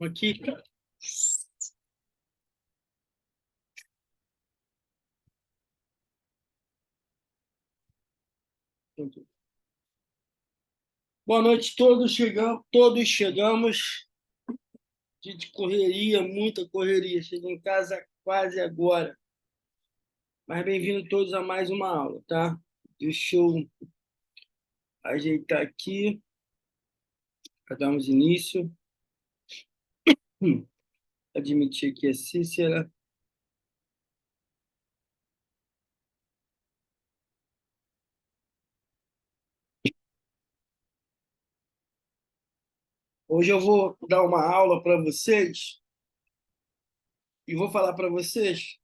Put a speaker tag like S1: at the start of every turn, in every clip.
S1: Aqui, cara. Boa noite, todos chegamos de correria, muita correria. Cheguei em casa quase agora. Mas bem-vindos todos a mais uma aula, tá? Deixa eu ajeitar aqui para darmos início. Admitir aqui a Cícera. Hoje eu vou dar uma aula para vocês e vou falar para vocês,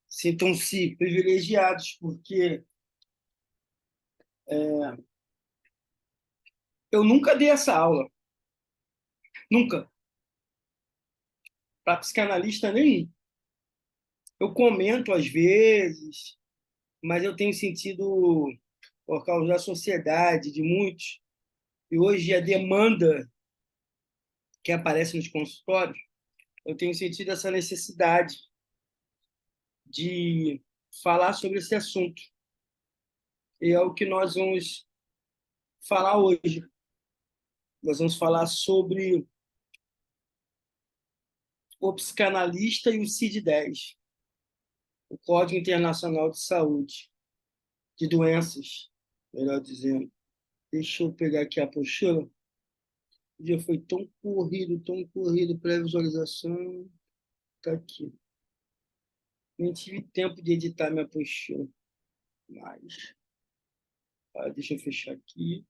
S1: sintam-se privilegiados, porque eu nunca dei essa aula, nunca, para psicanalista nenhum. Eu comento às vezes, mas eu tenho sentido, por causa da sociedade, de muitos, e hoje a demanda que aparece nos consultórios, eu tenho sentido essa necessidade de falar sobre esse assunto. E é o que nós vamos falar hoje. Nós vamos falar sobre o psicanalista e o CID-10, o Código Internacional de Saúde, de doenças, melhor dizendo. Deixa eu pegar aqui a apostila. O dia foi tão corrido, pré-visualização. Tá aqui. Nem tive tempo de editar minha apostila. Mas. Deixa eu fechar aqui.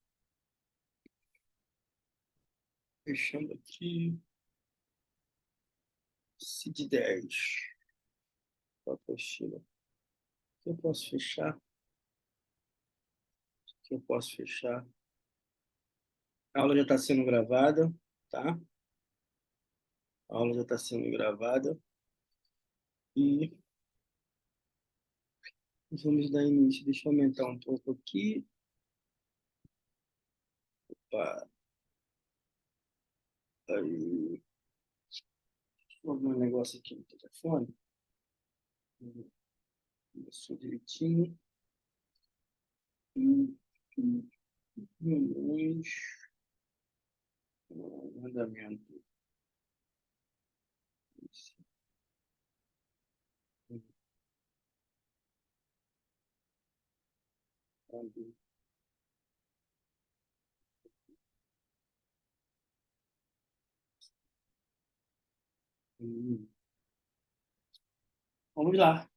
S1: Fechando aqui. CID-10. Apostila. O que eu posso fechar? O que eu posso fechar? A aula já está sendo gravada, tá? A aula já está sendo gravada. E vamos dar início. Deixa eu aumentar um pouco aqui. Opa. Aí. Vou ver um negócio aqui no telefone. Começou direitinho. Milhões. Andamento. Vamos lá.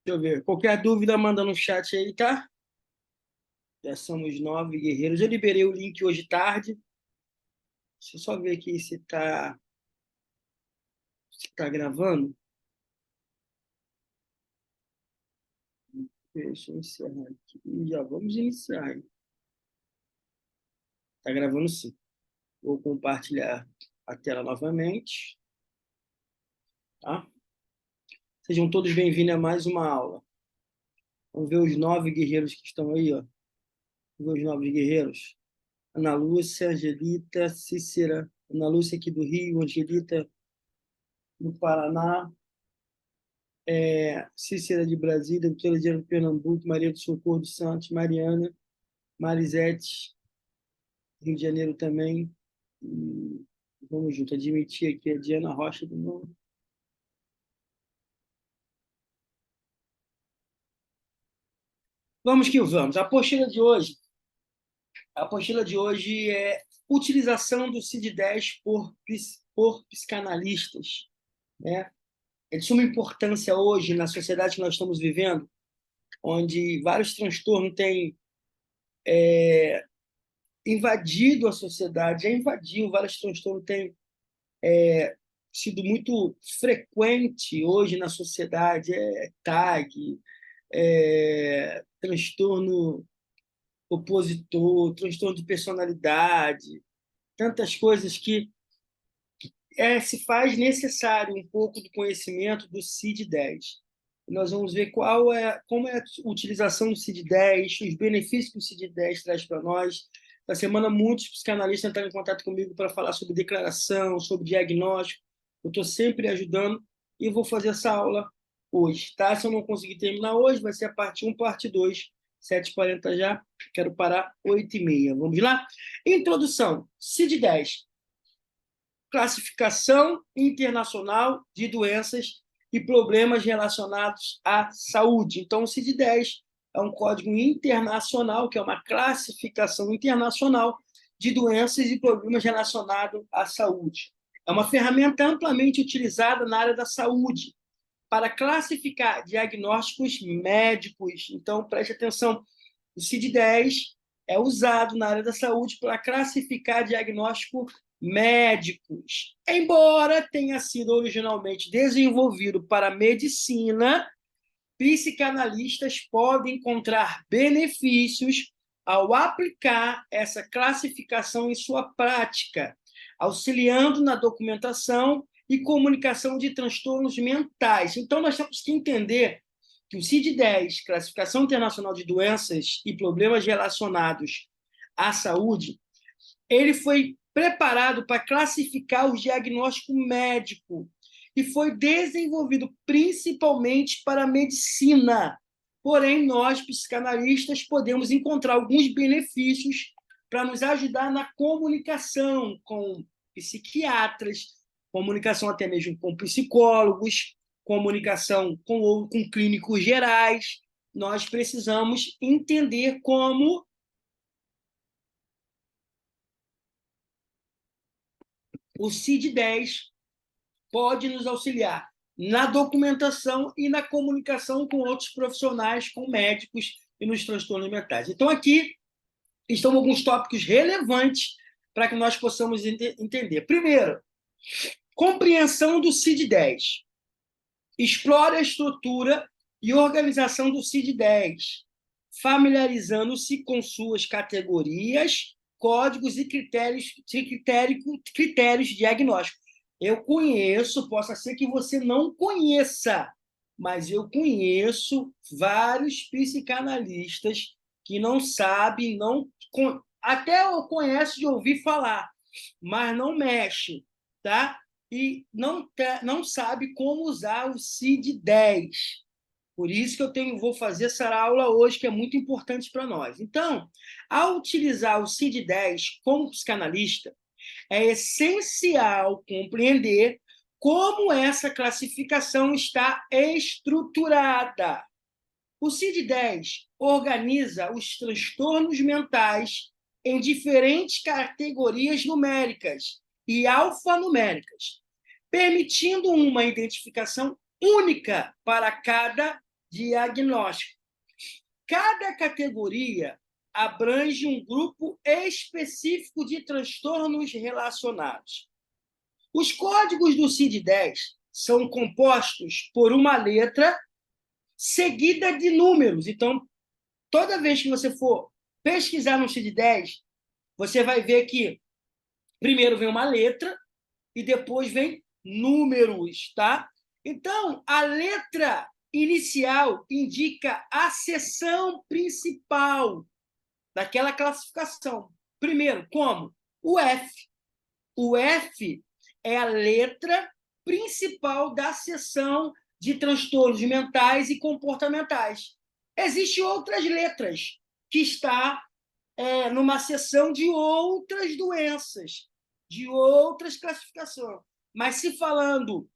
S1: Deixa eu ver. Qualquer dúvida, manda no chat aí, tá? Já somos 9 guerreiros. Eu liberei o link hoje tarde. Deixa eu só ver aqui se tá gravando. Deixa eu encerrar aqui. Já vamos iniciar, hein? Tá gravando sim. Vou compartilhar a tela novamente. Tá? Sejam todos bem-vindos a mais uma aula. Vamos ver os 9 guerreiros que estão aí, ó. Vamos ver os 9 guerreiros. Ana Lúcia, Angelita, Cícera. Ana Lúcia aqui do Rio, Angelita do Paraná, Cícera de Brasília, Doutora de Pernambuco, Maria do Socorro dos Santos, Mariana, Marisete, Rio de Janeiro também. E vamos junto, admitir aqui a Diana Rocha do novo. Vamos que vamos. A apostila de hoje é utilização do CID-10 por psicanalistas, né? É de suma importância hoje na sociedade que nós estamos vivendo, onde vários transtornos têm invadido a sociedade, já invadiu, vários transtornos têm sido muito frequente hoje na sociedade, TAG, transtorno opositor, transtorno de personalidade, tantas coisas que se faz necessário um pouco do conhecimento do CID-10. Nós vamos ver como é a utilização do CID-10, os benefícios que o CID-10 traz para nós. Na semana, muitos psicanalistas entraram em contato comigo para falar sobre declaração, sobre diagnóstico. Eu estou sempre ajudando e vou fazer essa aula hoje. Tá? Se eu não conseguir terminar hoje, vai ser a parte 1, parte 2, 7h40 já. Quero parar 8h30. Vamos lá? Introdução. CID-10. Classificação Internacional de Doenças e Problemas Relacionados à Saúde. Então, o CID-10 é um código internacional, que é uma classificação internacional de doenças e problemas relacionados à saúde. É uma ferramenta amplamente utilizada na área da saúde para classificar diagnósticos médicos. Então, preste atenção, o CID-10 é usado na área da saúde para classificar diagnóstico médicos. Embora tenha sido originalmente desenvolvido para medicina, psicanalistas podem encontrar benefícios ao aplicar essa classificação em sua prática, auxiliando na documentação e comunicação de transtornos mentais. Então, nós temos que entender que o CID-10, Classificação Internacional de Doenças e Problemas Relacionados à Saúde, ele foi preparado para classificar o diagnóstico médico e foi desenvolvido principalmente para a medicina. Porém, nós, psicanalistas, podemos encontrar alguns benefícios para nos ajudar na comunicação com psiquiatras, comunicação até mesmo com psicólogos, comunicação com clínicos gerais. Nós precisamos entender como o CID-10 pode nos auxiliar na documentação e na comunicação com outros profissionais, com médicos e nos transtornos mentais. Então, aqui estão alguns tópicos relevantes para que nós possamos entender. Primeiro, compreensão do CID-10. Explore a estrutura e organização do CID-10, familiarizando-se com suas categorias, códigos e critérios diagnósticos. Eu conheço, possa ser que você não conheça, mas eu conheço vários psicanalistas que não sabem, até eu conheço de ouvir falar, mas não mexe, tá? E não sabe como usar o CID-10. Por isso que vou fazer essa aula hoje, que é muito importante para nós. Então, ao utilizar o CID-10 como psicanalista, é essencial compreender como essa classificação está estruturada. O CID-10 organiza os transtornos mentais em diferentes categorias numéricas e alfanuméricas, permitindo uma identificação única para cada diagnóstico. Cada categoria abrange um grupo específico de transtornos relacionados. Os códigos do CID-10 são compostos por uma letra seguida de números. Então, toda vez que você for pesquisar no CID-10, você vai ver que primeiro vem uma letra e depois vem números, tá? Então, a letra inicial indica a seção principal daquela classificação. Primeiro, como? O F. O F é a letra principal da seção de transtornos mentais e comportamentais. Existem outras letras que estão numa seção de outras doenças, de outras classificações. Mas se falando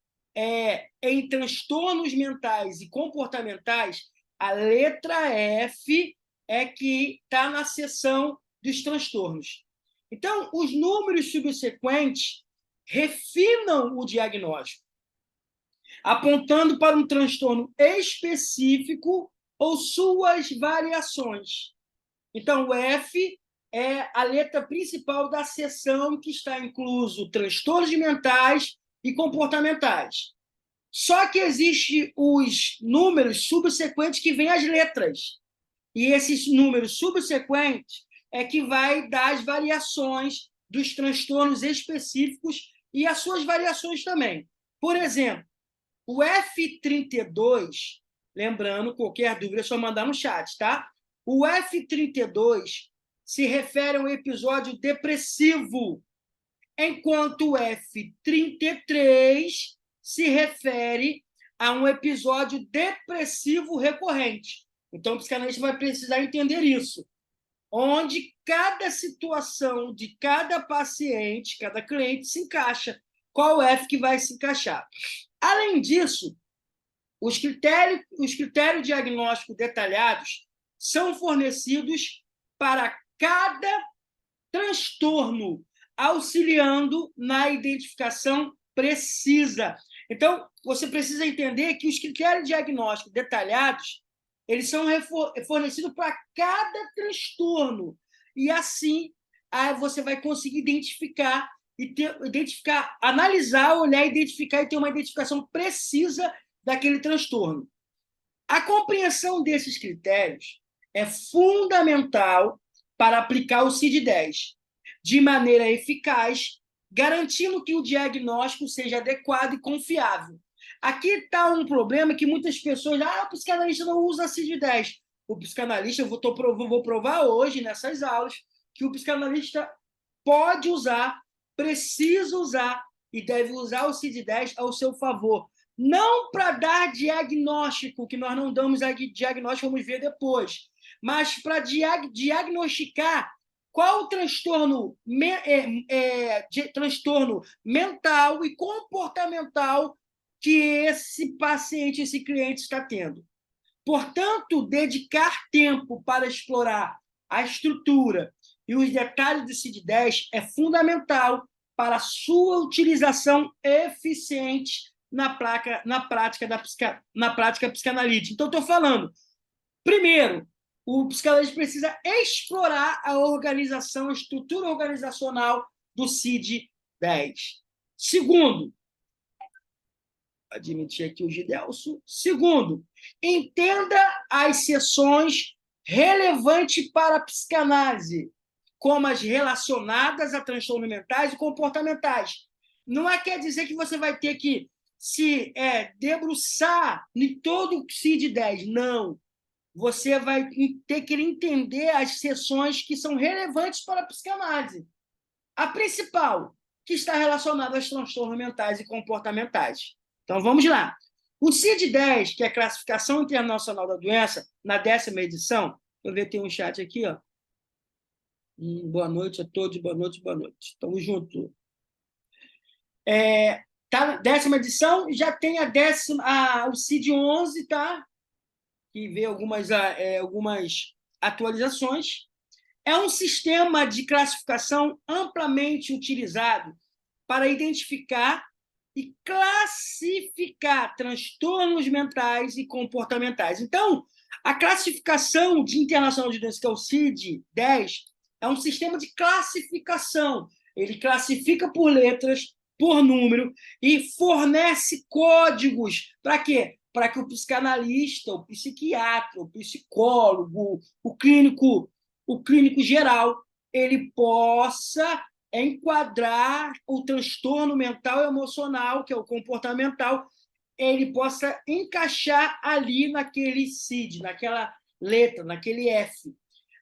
S1: em transtornos mentais e comportamentais, a letra F é que está na seção dos transtornos. Então, os números subsequentes refinam o diagnóstico, apontando para um transtorno específico ou suas variações. Então, o F é a letra principal da seção que está incluso transtornos mentais e comportamentais. Só que existem os números subsequentes que vêm as letras. E esses números subsequentes é que vai dar as variações dos transtornos específicos e as suas variações também. Por exemplo, o F32, lembrando, qualquer dúvida é só mandar no chat, tá? O F32 se refere a um episódio depressivo, enquanto o F33 se refere a um episódio depressivo recorrente. Então, o psicanalista vai precisar entender isso, onde cada situação de cada paciente, cada cliente se encaixa, qual F que vai se encaixar. Além disso, os critérios diagnósticos detalhados são fornecidos para cada transtorno, auxiliando na identificação precisa. Então, você precisa entender que os critérios diagnósticos detalhados, eles são fornecidos para cada transtorno. E assim, aí você vai conseguir identificar, analisar, olhar, identificar e ter uma identificação precisa daquele transtorno. A compreensão desses critérios é fundamental para aplicar o CID-10 de maneira eficaz, garantindo que o diagnóstico seja adequado e confiável. Aqui está um problema que muitas pessoas... o psicanalista não usa CID-10. O psicanalista, vou provar hoje, nessas aulas, que o psicanalista pode usar, precisa usar e deve usar o CID-10 ao seu favor. Não para dar diagnóstico, que nós não damos diagnóstico, vamos ver depois, mas para diagnosticar qual o transtorno mental e comportamental que esse paciente, esse cliente está tendo. Portanto, dedicar tempo para explorar a estrutura e os detalhes do CID-10 é fundamental para a sua utilização eficiente na prática psicanalítica. Então, estou falando, primeiro, o psicanalista precisa explorar a organização, a estrutura organizacional do CID-10. Segundo, admitir aqui o Gidelso. Segundo, entenda as sessões relevantes para a psicanálise, como as relacionadas a transtornos mentais e comportamentais. Não quer dizer que você vai ter que se debruçar em todo o CID-10, não. Você vai ter que entender as sessões que são relevantes para a psicanálise. A principal, que está relacionada aos transtornos mentais e comportamentais. Então, vamos lá. O CID-10, que é a Classificação Internacional da Doença, na 10ª edição, eu ver, tem um chat aqui, ó. Boa noite a todos, boa noite, boa noite. Estamos juntos. Tá na 10ª edição, já tem o CID-11, tá? Que vê algumas atualizações. É um sistema de classificação amplamente utilizado para identificar e classificar transtornos mentais e comportamentais. Então, a classificação internacional de doenças, que é o CID-10, é um sistema de classificação. Ele classifica por letras, por número, e fornece códigos. Para quê? Para que o psicanalista, o psiquiatra, o psicólogo, o clínico geral, ele possa enquadrar o transtorno mental e emocional, que é o comportamental, ele possa encaixar ali naquele CID, naquela letra, naquele F.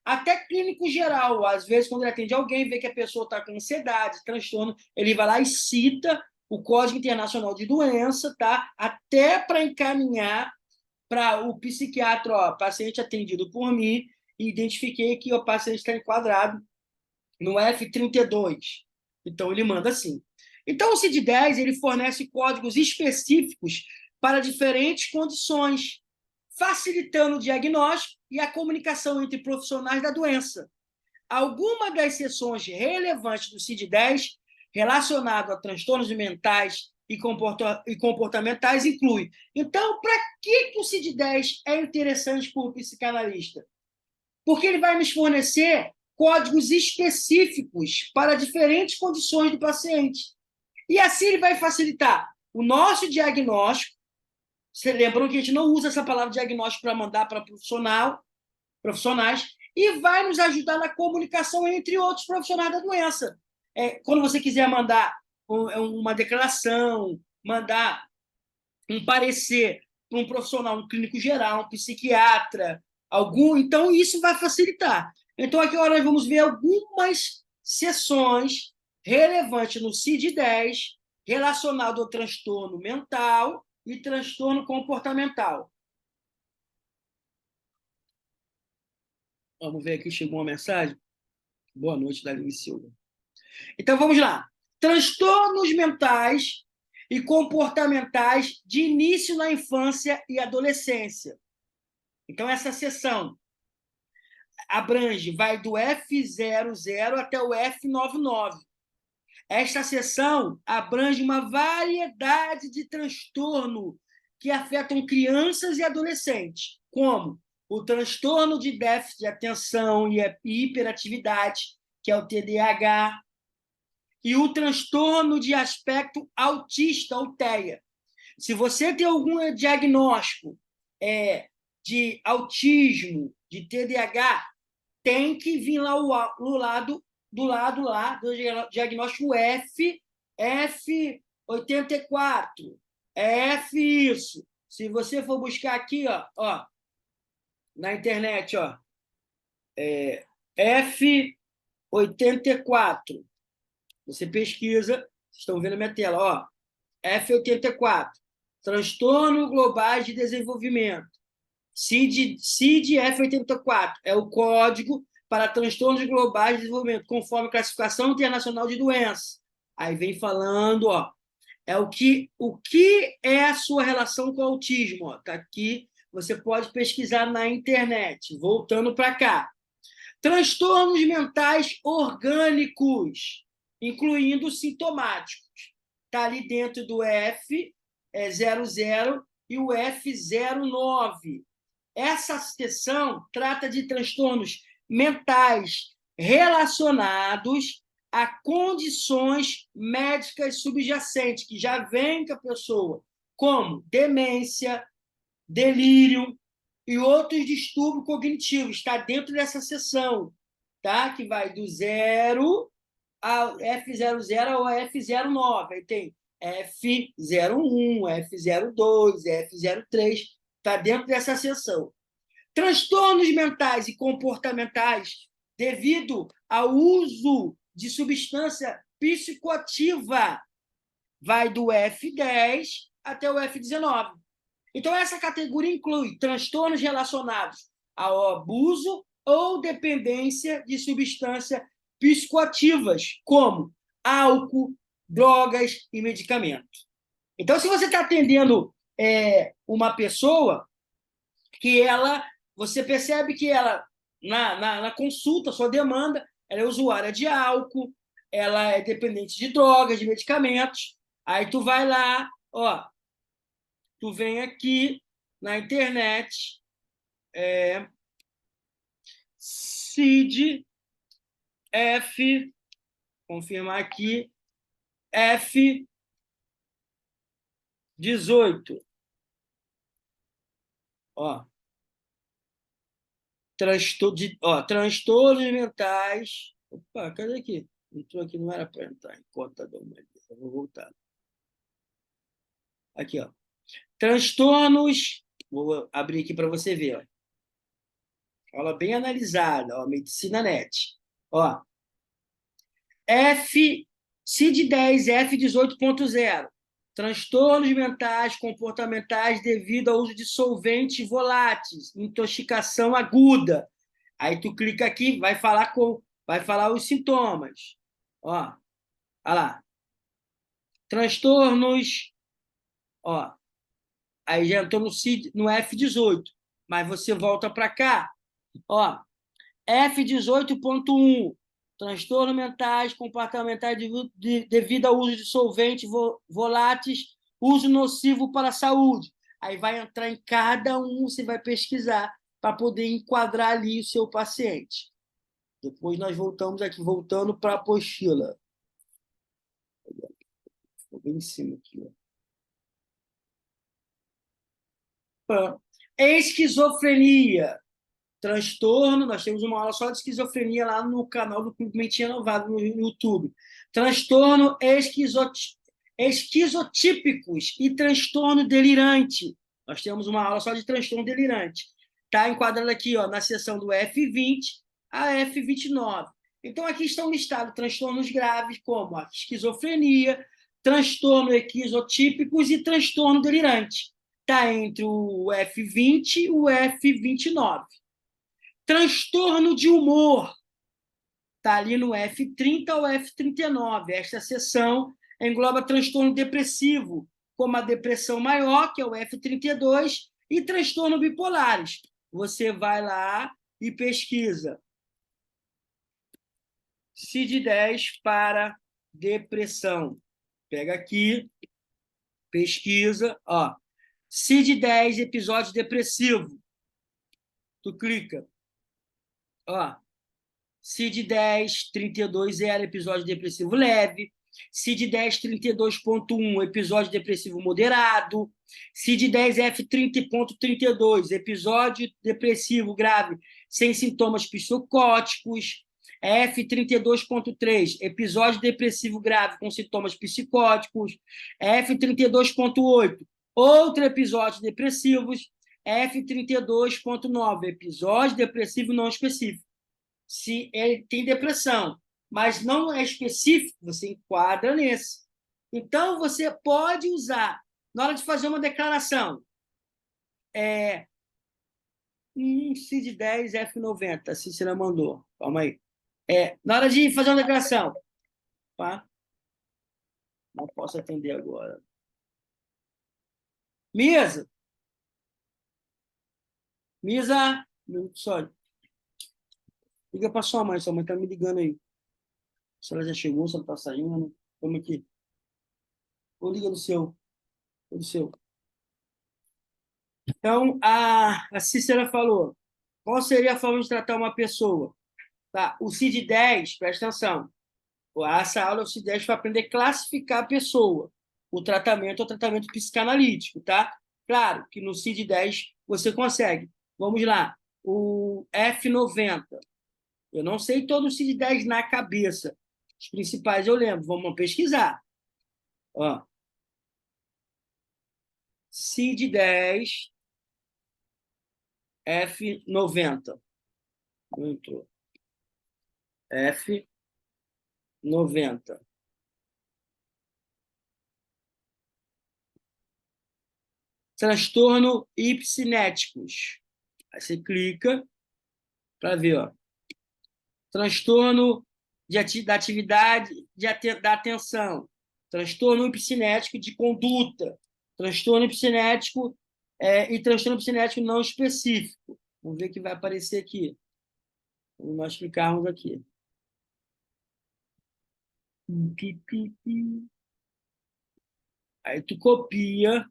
S1: Até clínico geral, às vezes, quando ele atende alguém, vê que a pessoa está com ansiedade, transtorno, ele vai lá e cita o Código Internacional de Doença, tá? Até para encaminhar para o psiquiatra, paciente atendido por mim, e identifiquei que o paciente está enquadrado no F32. Então, ele manda assim. Então, o CID-10 ele fornece códigos específicos para diferentes condições, facilitando o diagnóstico e a comunicação entre profissionais da doença. Algumas das seções relevantes do CID-10 relacionado a transtornos mentais e comportamentais inclui. Então, para que o CID-10 é interessante para o psicanalista? Porque ele vai nos fornecer códigos específicos para diferentes condições do paciente. E assim ele vai facilitar o nosso diagnóstico. Você lembrou que a gente não usa essa palavra diagnóstico para mandar para profissionais, e vai nos ajudar na comunicação entre outros profissionais da doença. Quando você quiser mandar uma declaração, mandar um parecer para um profissional, um clínico geral, um psiquiatra, algum. Então, isso vai facilitar. Então, aqui agora nós vamos ver algumas sessões relevantes no CID-10 relacionado ao transtorno mental e transtorno comportamental. Vamos ver aqui, chegou uma mensagem. Boa noite, Daline Silva. Então, vamos lá. Transtornos mentais e comportamentais de início na infância e adolescência. Então, essa seção vai do F00 até o F99. Esta seção abrange uma variedade de transtorno que afetam crianças e adolescentes, como o transtorno de déficit de atenção e hiperatividade, que é o TDAH, e o transtorno de aspecto autista, ou TEA. Se você tem algum diagnóstico de autismo, de TDAH, tem que vir lá do lado lá do diagnóstico F84. F isso. Se você for buscar aqui, ó, na internet, ó, F84. Você pesquisa, vocês estão vendo a minha tela, ó, F84, Transtorno Globais de Desenvolvimento. CID-F84 é o código para transtornos globais de desenvolvimento, conforme a classificação internacional de doenças. Aí vem falando, ó, o que é a sua relação com o autismo. Está aqui, você pode pesquisar na internet. Voltando para cá. Transtornos mentais orgânicos, incluindo sintomáticos. Está ali dentro do F00 e o F09. Essa seção trata de transtornos mentais relacionados a condições médicas subjacentes, que já vêm com a pessoa, como demência, delírio e outros distúrbios cognitivos. Está dentro dessa seção, tá? Que vai do 0 ao F00 ao F09. Aí tem F01, F02, F03. Está dentro dessa seção. Transtornos mentais e comportamentais devido ao uso de substância psicoativa vai do F10 até o F19. Então, essa categoria inclui transtornos relacionados ao abuso ou dependência de substâncias psicoativas, como álcool, drogas e medicamentos. Então, se você está atendendo uma pessoa que você percebe que ela, na consulta, sua demanda, ela é usuária de álcool, ela é dependente de drogas, de medicamentos, aí tu vai lá, ó, tu vem aqui na internet, CID, F, confirmar aqui, F18. Ó, transtornos mentais. Opa, cadê aqui? Entrou aqui, não era para entrar em contador, mas eu vou voltar. Aqui, ó. Transtornos. Vou abrir aqui para você ver. Ó. Aula bem analisada, ó, Medicina Net. Ó. CID-10, F18.0. Transtornos mentais comportamentais devido ao uso de solventes voláteis, intoxicação aguda. Aí tu clica aqui, vai falar os sintomas. Ó, olha lá. Transtornos, ó. Aí já entrou no F18, mas você volta para cá, ó. F18.1, transtornos mentais comportamentais devido ao uso de solventes voláteis, uso nocivo para a saúde. Aí vai entrar em cada um, você vai pesquisar para poder enquadrar ali o seu paciente. Depois nós voltamos aqui, voltando para a apostila. Ficou bem em cima aqui, ó. Esquizofrenia. Transtorno, nós temos uma aula só de esquizofrenia lá no canal do Clube Mente Renovada no YouTube. Transtorno esquizotípicos e transtorno delirante. Nós temos uma aula só de transtorno delirante. Está enquadrado aqui, ó, na seção do F20 a F29. Então, aqui estão listados transtornos graves, como a esquizofrenia, transtorno esquizotípicos e transtorno delirante. Está entre o F20 e o F29. Transtorno de humor está ali no F30 ou F39. Esta seção engloba transtorno depressivo, como a depressão maior, que é o F32, e transtorno bipolares. Você vai lá e pesquisa CID-10 para depressão. Pega aqui, pesquisa, ó, CID-10 episódio depressivo. Tu clica, ó, CID-10 32.0 episódio depressivo leve, CID-10 32.1 episódio depressivo moderado, CID-10 F30.32 episódio depressivo grave sem sintomas psicóticos, F32.3 episódio depressivo grave com sintomas psicóticos, F32.8 outro episódio depressivos, F32.9 episódio depressivo não específico. Se ele tem depressão, mas não é específico, você enquadra nesse. Então, você pode usar, na hora de fazer uma declaração, CID-10 F90, a Cícera mandou. Calma aí. Na hora de fazer uma declaração, tá? Não posso atender agora. Misa! Misa! Só. Liga para sua mãe está me ligando aí. Se ela já chegou, se ela está saindo. Vamos aqui. Ou liga no seu. No seu. Então, a Cícera falou, qual seria a forma de tratar uma pessoa? Tá? O CID-10, presta atenção, essa aula é o CID-10 para aprender a classificar a pessoa. O tratamento é o tratamento psicanalítico, tá? Claro que no CID-10 você consegue. Vamos lá, o F90. Eu não sei todo o CID-10 na cabeça. Os principais eu lembro, vamos pesquisar. Ó. CID-10 F90. Muito. F90. Transtorno hipcinéticos. Aí você clica para ver, ó. Transtorno da atividade da atenção. Transtorno hipcinético de conduta. Transtorno hipcinético e transtorno hipcinético não específico. Vamos ver o que vai aparecer aqui. Vamos nós clicarmos aqui. Aí tu copia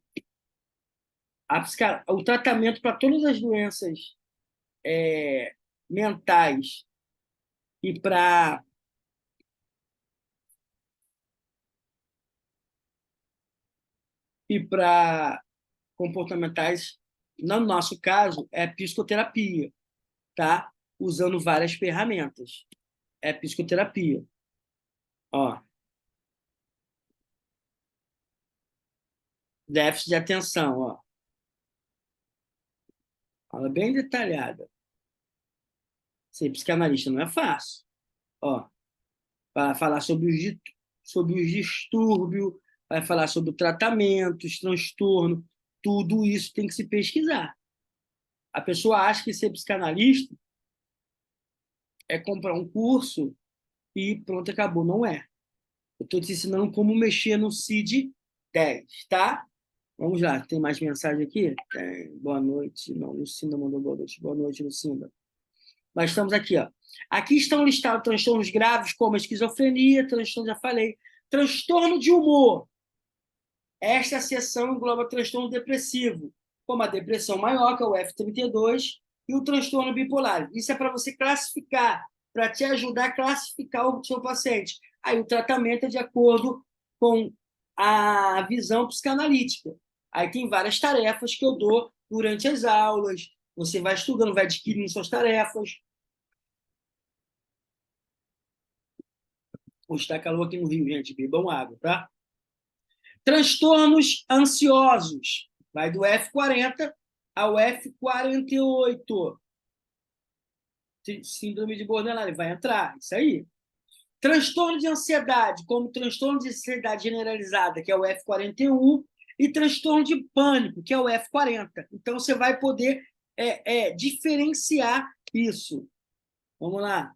S1: o tratamento para todas as doenças mentais e para comportamentais, no nosso caso, é psicoterapia, tá? Usando várias ferramentas. É psicoterapia. Ó. Déficit de atenção, ó. Fala bem detalhada. Ser psicanalista não é fácil. Ó, vai falar sobre os distúrbios, vai falar sobre tratamentos, transtorno, tudo isso tem que se pesquisar. A pessoa acha que ser psicanalista é comprar um curso e pronto, acabou. Não é. Eu estou te ensinando como mexer no CID-10, tá? Vamos lá, tem mais mensagem aqui? Boa noite. Não, Lucinda mandou boa noite. Boa noite, Lucinda. Mas estamos aqui, ó. Aqui estão listados transtornos graves como a esquizofrenia, transtorno, já falei, transtorno de humor. Esta seção engloba transtorno depressivo, como a depressão maior, que é o F32, e o transtorno bipolar. Isso é para você classificar, para te ajudar a classificar o seu paciente. Aí o tratamento é de acordo com a visão psicanalítica. Aí tem várias tarefas que eu dou durante as aulas, você vai estudando, vai adquirindo suas tarefas. Hoje está calor aqui no Rio, gente, bebam água, tá? Transtornos ansiosos, vai do F40 ao F48. Síndrome de borderline, vai entrar, isso aí. Transtorno de ansiedade, como transtorno de ansiedade generalizada, que é o F41, e transtorno de pânico, que é o F40. Então, você vai poder diferenciar isso. Vamos lá.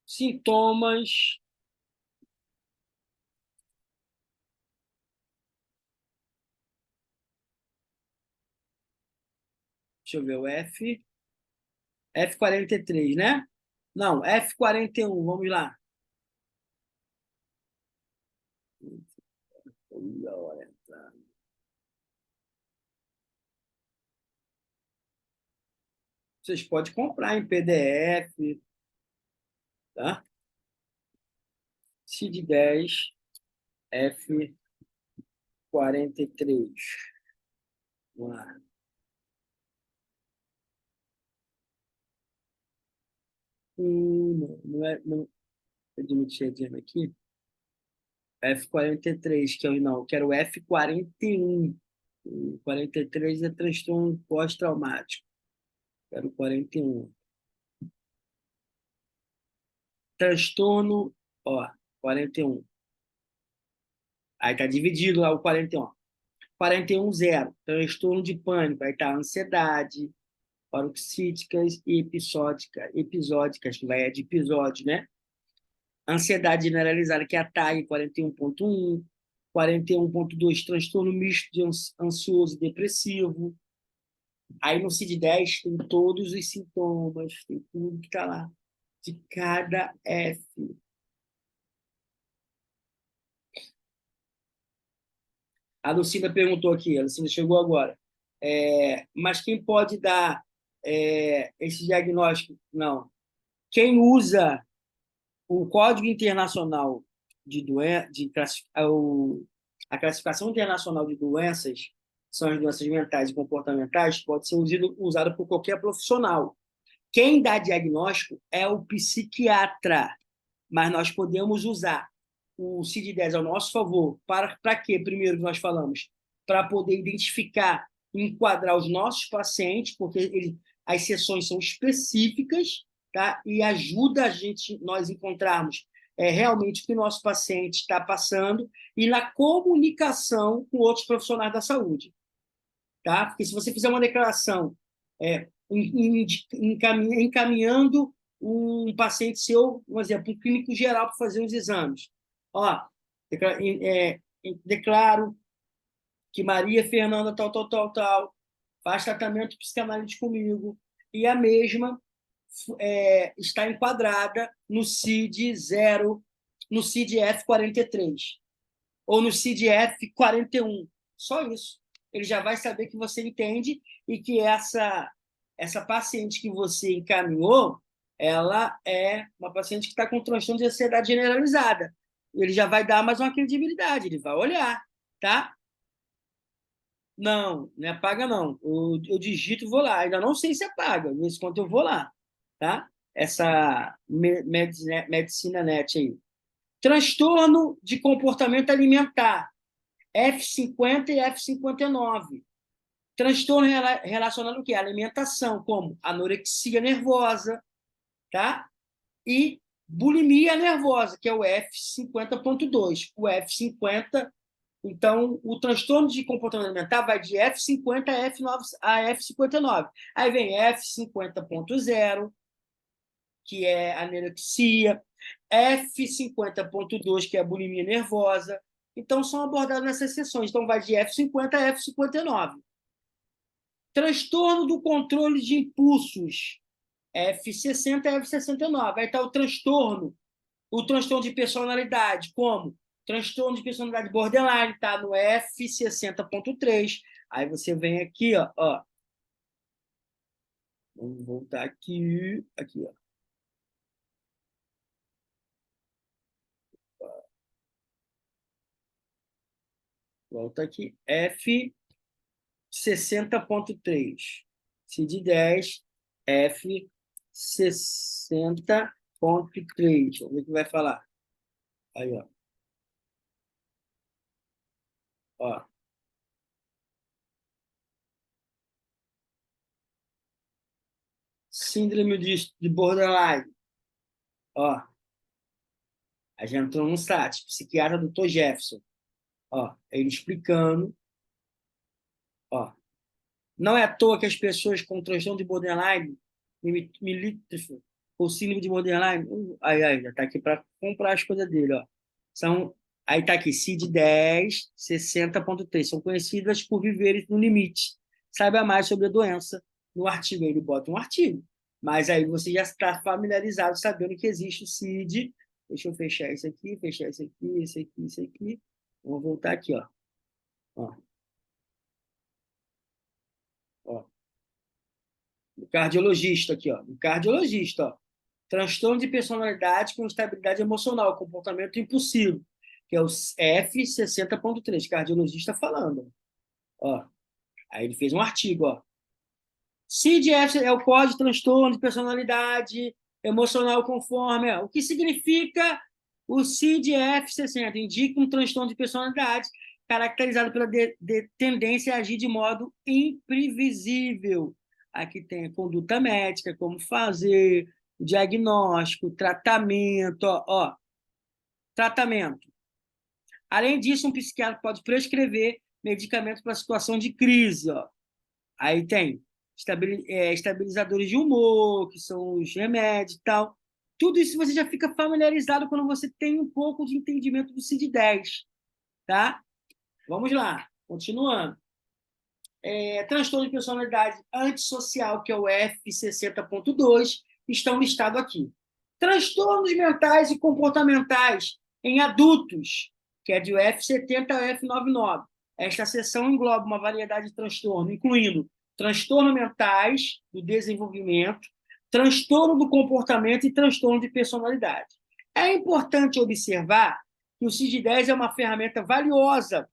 S1: Sintomas. Deixa eu ver, o F43, né? Não, F41, vamos lá. Vocês podem comprar em PDF, tá? CID-10, F43. Vamos lá. Não é, não, admitir a gema aqui. F43, que eu não, quero o F41. O 43 é transtorno pós-traumático. Quero o 41. Transtorno, ó, 41. Aí tá dividido lá o 41. 41, 0. Transtorno de pânico. Aí tá ansiedade, paroxísticas e episódicas, que vai de episódio, né? Ansiedade generalizada, que é a TAG 41.1. 41.2, transtorno misto de ansioso e depressivo. Aí no CID-10 tem todos os sintomas, tem tudo que está lá, de cada F. A Lucinda perguntou aqui, a Lucinda chegou agora. Mas quem pode dar esse diagnóstico? Não. Quem usa o Código Internacional de Doenças, a Classificação Internacional de Doenças, são as doenças mentais e comportamentais, pode ser usado por qualquer profissional. Quem dá diagnóstico é o psiquiatra, mas nós podemos usar o CID-10 ao nosso favor. Para quê? Primeiro que nós falamos, para poder identificar e enquadrar os nossos pacientes, porque as sessões são específicas, tá? E ajuda nós encontrarmos realmente o que o nosso paciente está passando e na comunicação com outros profissionais da saúde. Tá? Porque se você fizer uma declaração encaminhando um paciente seu, por exemplo, um clínico geral para fazer os exames. Ó, declaro que Maria Fernanda tal, faz tratamento psicanalítico comigo, e a mesma está enquadrada no CID 0, no CID F43, ou no CID F41. Só isso. Ele já vai saber que você entende e que essa paciente que você encaminhou, ela é uma paciente que está com transtorno de ansiedade generalizada. Ele já vai dar mais uma credibilidade, ele vai olhar, tá? Não, não apaga não. Eu digito e vou lá. Ainda não sei se apaga, nesse quanto eu vou lá, tá? Essa medicina net aí. Transtorno de comportamento alimentar. F50 e F59. Transtorno relacionado ao quê? Alimentação, como anorexia nervosa, tá? E bulimia nervosa, que é o F50.2. O F50, então, o transtorno de comportamento alimentar vai de F50 a F59. Aí vem F50.0, que é anorexia, F50.2, que é a bulimia nervosa. Então, são abordados nessas sessões. Então, vai de F50 a F59. Transtorno do controle de impulsos, F60 a F69. Aí está o transtorno de personalidade, como transtorno de personalidade borderline, está no F60.3. Aí você vem aqui, ó. Vamos voltar aqui, ó. Volta aqui. F 60.3. CID-10, F 60.3. Vamos ver o que vai falar. Aí, ó. Ó. Síndrome de borderline. Ó. A gente entrou no site. Psiquiatra Dr. Jefferson. Ó. Ele explicando. Ó. Não é à toa que as pessoas com transtorno de borderline, milímetro, ou síndrome de borderline, aí, já está aqui para comprar as coisas dele, ó. São, aí está aqui, CID-10, 60.3, são conhecidas por viverem no limite. Saiba mais sobre a doença no artigo. Aí ele bota um artigo, mas aí você já está familiarizado sabendo que existe o CID. Deixa eu fechar isso aqui, fechar isso aqui, isso aqui, isso aqui. Vamos voltar aqui, ó. Ó, ó. O cardiologista aqui, ó. O cardiologista, ó. Transtorno de personalidade com instabilidade emocional, comportamento impulsivo, que é o F60.3, cardiologista falando. Ó. Aí ele fez um artigo, ó. CID-F é o código de transtorno de personalidade emocional conforme. Ó. O que significa o CID-F60? Indica um transtorno de personalidade caracterizado pela tendência a agir de modo imprevisível. Aqui tem a conduta médica, como fazer, o diagnóstico, tratamento, ó, tratamento. Além disso, um psiquiatra pode prescrever medicamentos para situação de crise, ó. Aí tem estabilizadores de humor, que são os remédios e tal. Tudo isso você já fica familiarizado quando você tem um pouco de entendimento do CID-10, tá? Vamos lá, continuando. Transtorno de personalidade antissocial, que é o F60.2, estão listados aqui. Transtornos mentais e comportamentais em adultos, que é de F70 a F99. Esta seção engloba uma variedade de transtornos, incluindo transtornos mentais do desenvolvimento, transtorno do comportamento e transtorno de personalidade. É importante observar que o CID-10 é uma ferramenta valiosa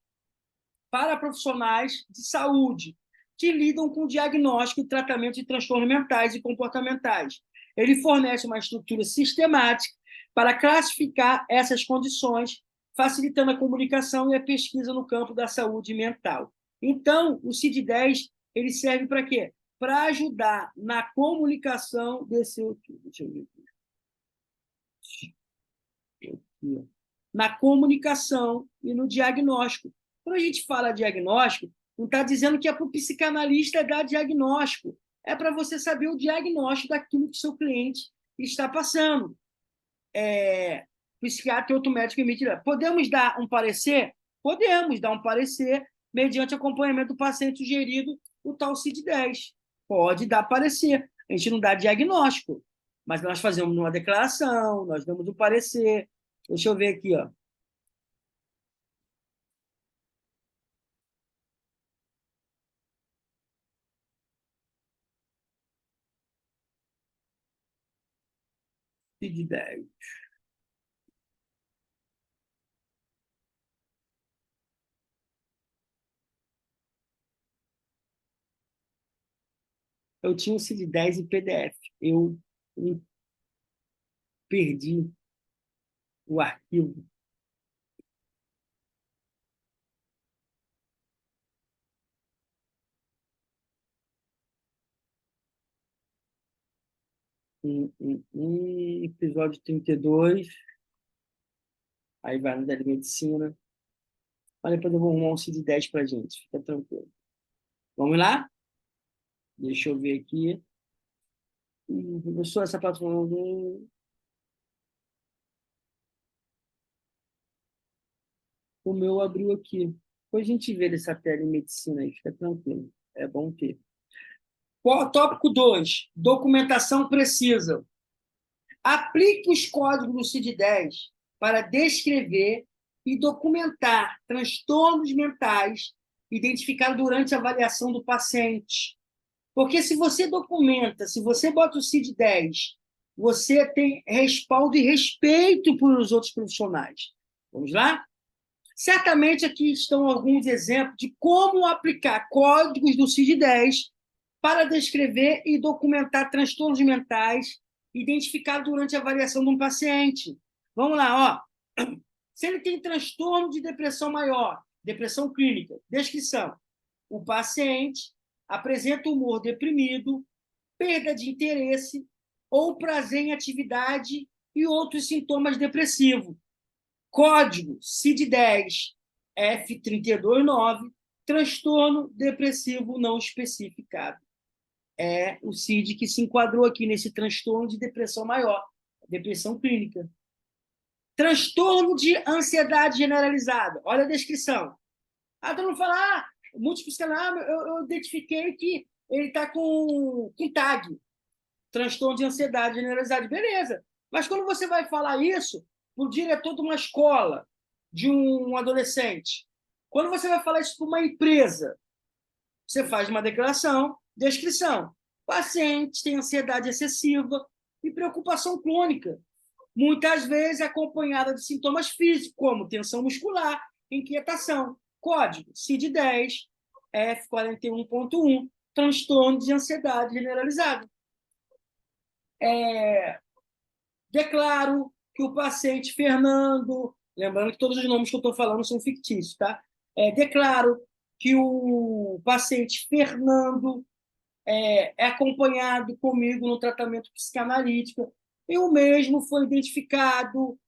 S1: para profissionais de saúde que lidam com diagnóstico e tratamento de transtornos mentais e comportamentais. Ele fornece uma estrutura sistemática para classificar essas condições, facilitando a comunicação e a pesquisa no campo da saúde mental. Então, o CID-10 ele serve para quê? Para ajudar na comunicação desse... Deixa eu ver aqui. Na comunicação e no diagnóstico. Quando a gente fala diagnóstico, não está dizendo que é para o psicanalista dar diagnóstico. É para você saber o diagnóstico daquilo que o seu cliente está passando. Psiquiatra e outro médico emite. Podemos dar um parecer? Podemos dar um parecer mediante acompanhamento do paciente sugerido, o tal CID-10. Pode dar parecer. A gente não dá diagnóstico, mas nós fazemos uma declaração, nós damos um parecer. Deixa eu ver aqui, ó. CID-10. Eu tinha um CID-10 em PDF. Eu perdi o arquivo. Episódio 32. Aí vai no da medicina. Mas depois eu vou arrumar um CID-10 para gente. Fica tranquilo. Vamos lá? Deixa eu ver aqui. Professor, essa plataforma o meu abriu aqui. Depois a gente vê essa tela em medicina aí, fica tranquilo. É bom ter. Tópico 2. Documentação precisa. Aplique os códigos do CID-10 para descrever e documentar transtornos mentais identificados durante a avaliação do paciente. Porque se você documenta, se você bota o CID-10, você tem respaldo e respeito por os outros profissionais. Vamos lá? Certamente aqui estão alguns exemplos de como aplicar códigos do CID-10 para descrever e documentar transtornos mentais identificados durante a avaliação de um paciente. Vamos lá, ó. Se ele tem transtorno de depressão maior, depressão clínica, descrição. O paciente apresenta humor deprimido, perda de interesse ou prazer em atividade e outros sintomas depressivos. Código CID-10 F329, transtorno depressivo não especificado. É o CID que se enquadrou aqui nesse transtorno de depressão maior, depressão clínica. Transtorno de ansiedade generalizada. Olha a descrição. Todo mundo fala, multipsicalidade, eu identifiquei que ele está com TAG, transtorno de ansiedade generalizada. Beleza. Mas quando você vai falar isso para o diretor de uma escola, de um adolescente, quando você vai falar isso para uma empresa, você faz uma declaração, descrição. Paciente tem ansiedade excessiva e preocupação crônica, muitas vezes acompanhada de sintomas físicos, como tensão muscular, inquietação. Código CID-10, F41.1, transtorno de ansiedade generalizada. Declaro que o paciente Fernando, lembrando que todos os nomes que eu estou falando são fictícios, tá? Declaro que o paciente Fernando é acompanhado comigo no tratamento psicanalítico e o mesmo foi identificado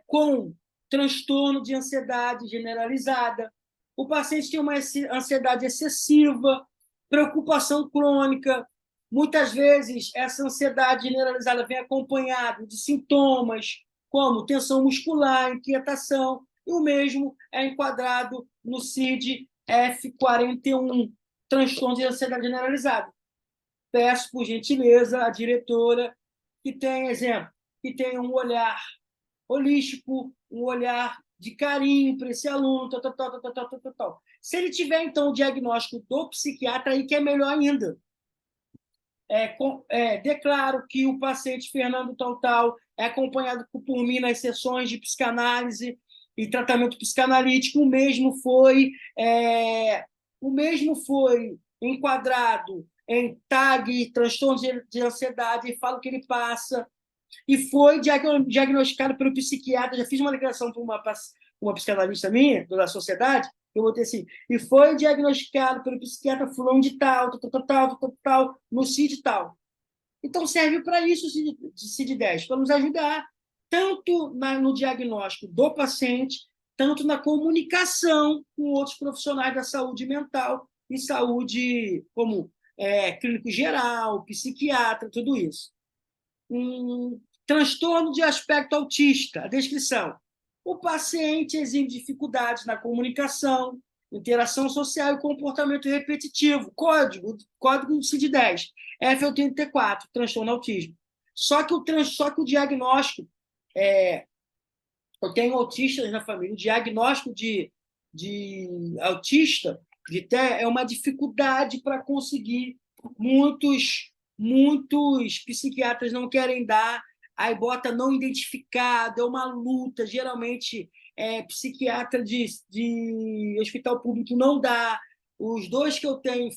S1: com transtorno de ansiedade generalizada. O paciente tem uma ansiedade excessiva, preocupação crônica. Muitas vezes, essa ansiedade generalizada vem acompanhada de sintomas como tensão muscular, inquietação, e o mesmo é enquadrado no CID F41, transtorno de ansiedade generalizada. Peço, por gentileza, à diretora que tenha, exemplo, que tenha um olhar holístico, um olhar de carinho para esse aluno, tal. Se ele tiver, então, o diagnóstico do psiquiatra, aí que é melhor ainda. Declaro que o paciente Fernando Tal é acompanhado por mim nas sessões de psicanálise e tratamento psicanalítico. O mesmo foi enquadrado em TAG, transtorno de ansiedade, e falo que ele passa, e foi diagnosticado pelo psiquiatra. Já fiz uma declaração para uma psicanalista minha, da sociedade, eu botei assim, e foi diagnosticado pelo psiquiatra fulano de tal, no CID tal. Então, serve para isso o CID-10, para nos ajudar tanto no diagnóstico do paciente, tanto na comunicação com outros profissionais da saúde mental e saúde, como clínico geral, psiquiatra, tudo isso. Transtorno de aspecto autista, a descrição. O paciente exibe dificuldades na comunicação, interação social e comportamento repetitivo. Código do CID-10, F84, transtorno autismo. Só que o diagnóstico, eu tenho autistas na família, o diagnóstico de autista é uma dificuldade para conseguir. Muitos psiquiatras não querem dar, aí bota não identificado, é uma luta. Geralmente, psiquiatra de hospital público não dá. Os dois que eu tenho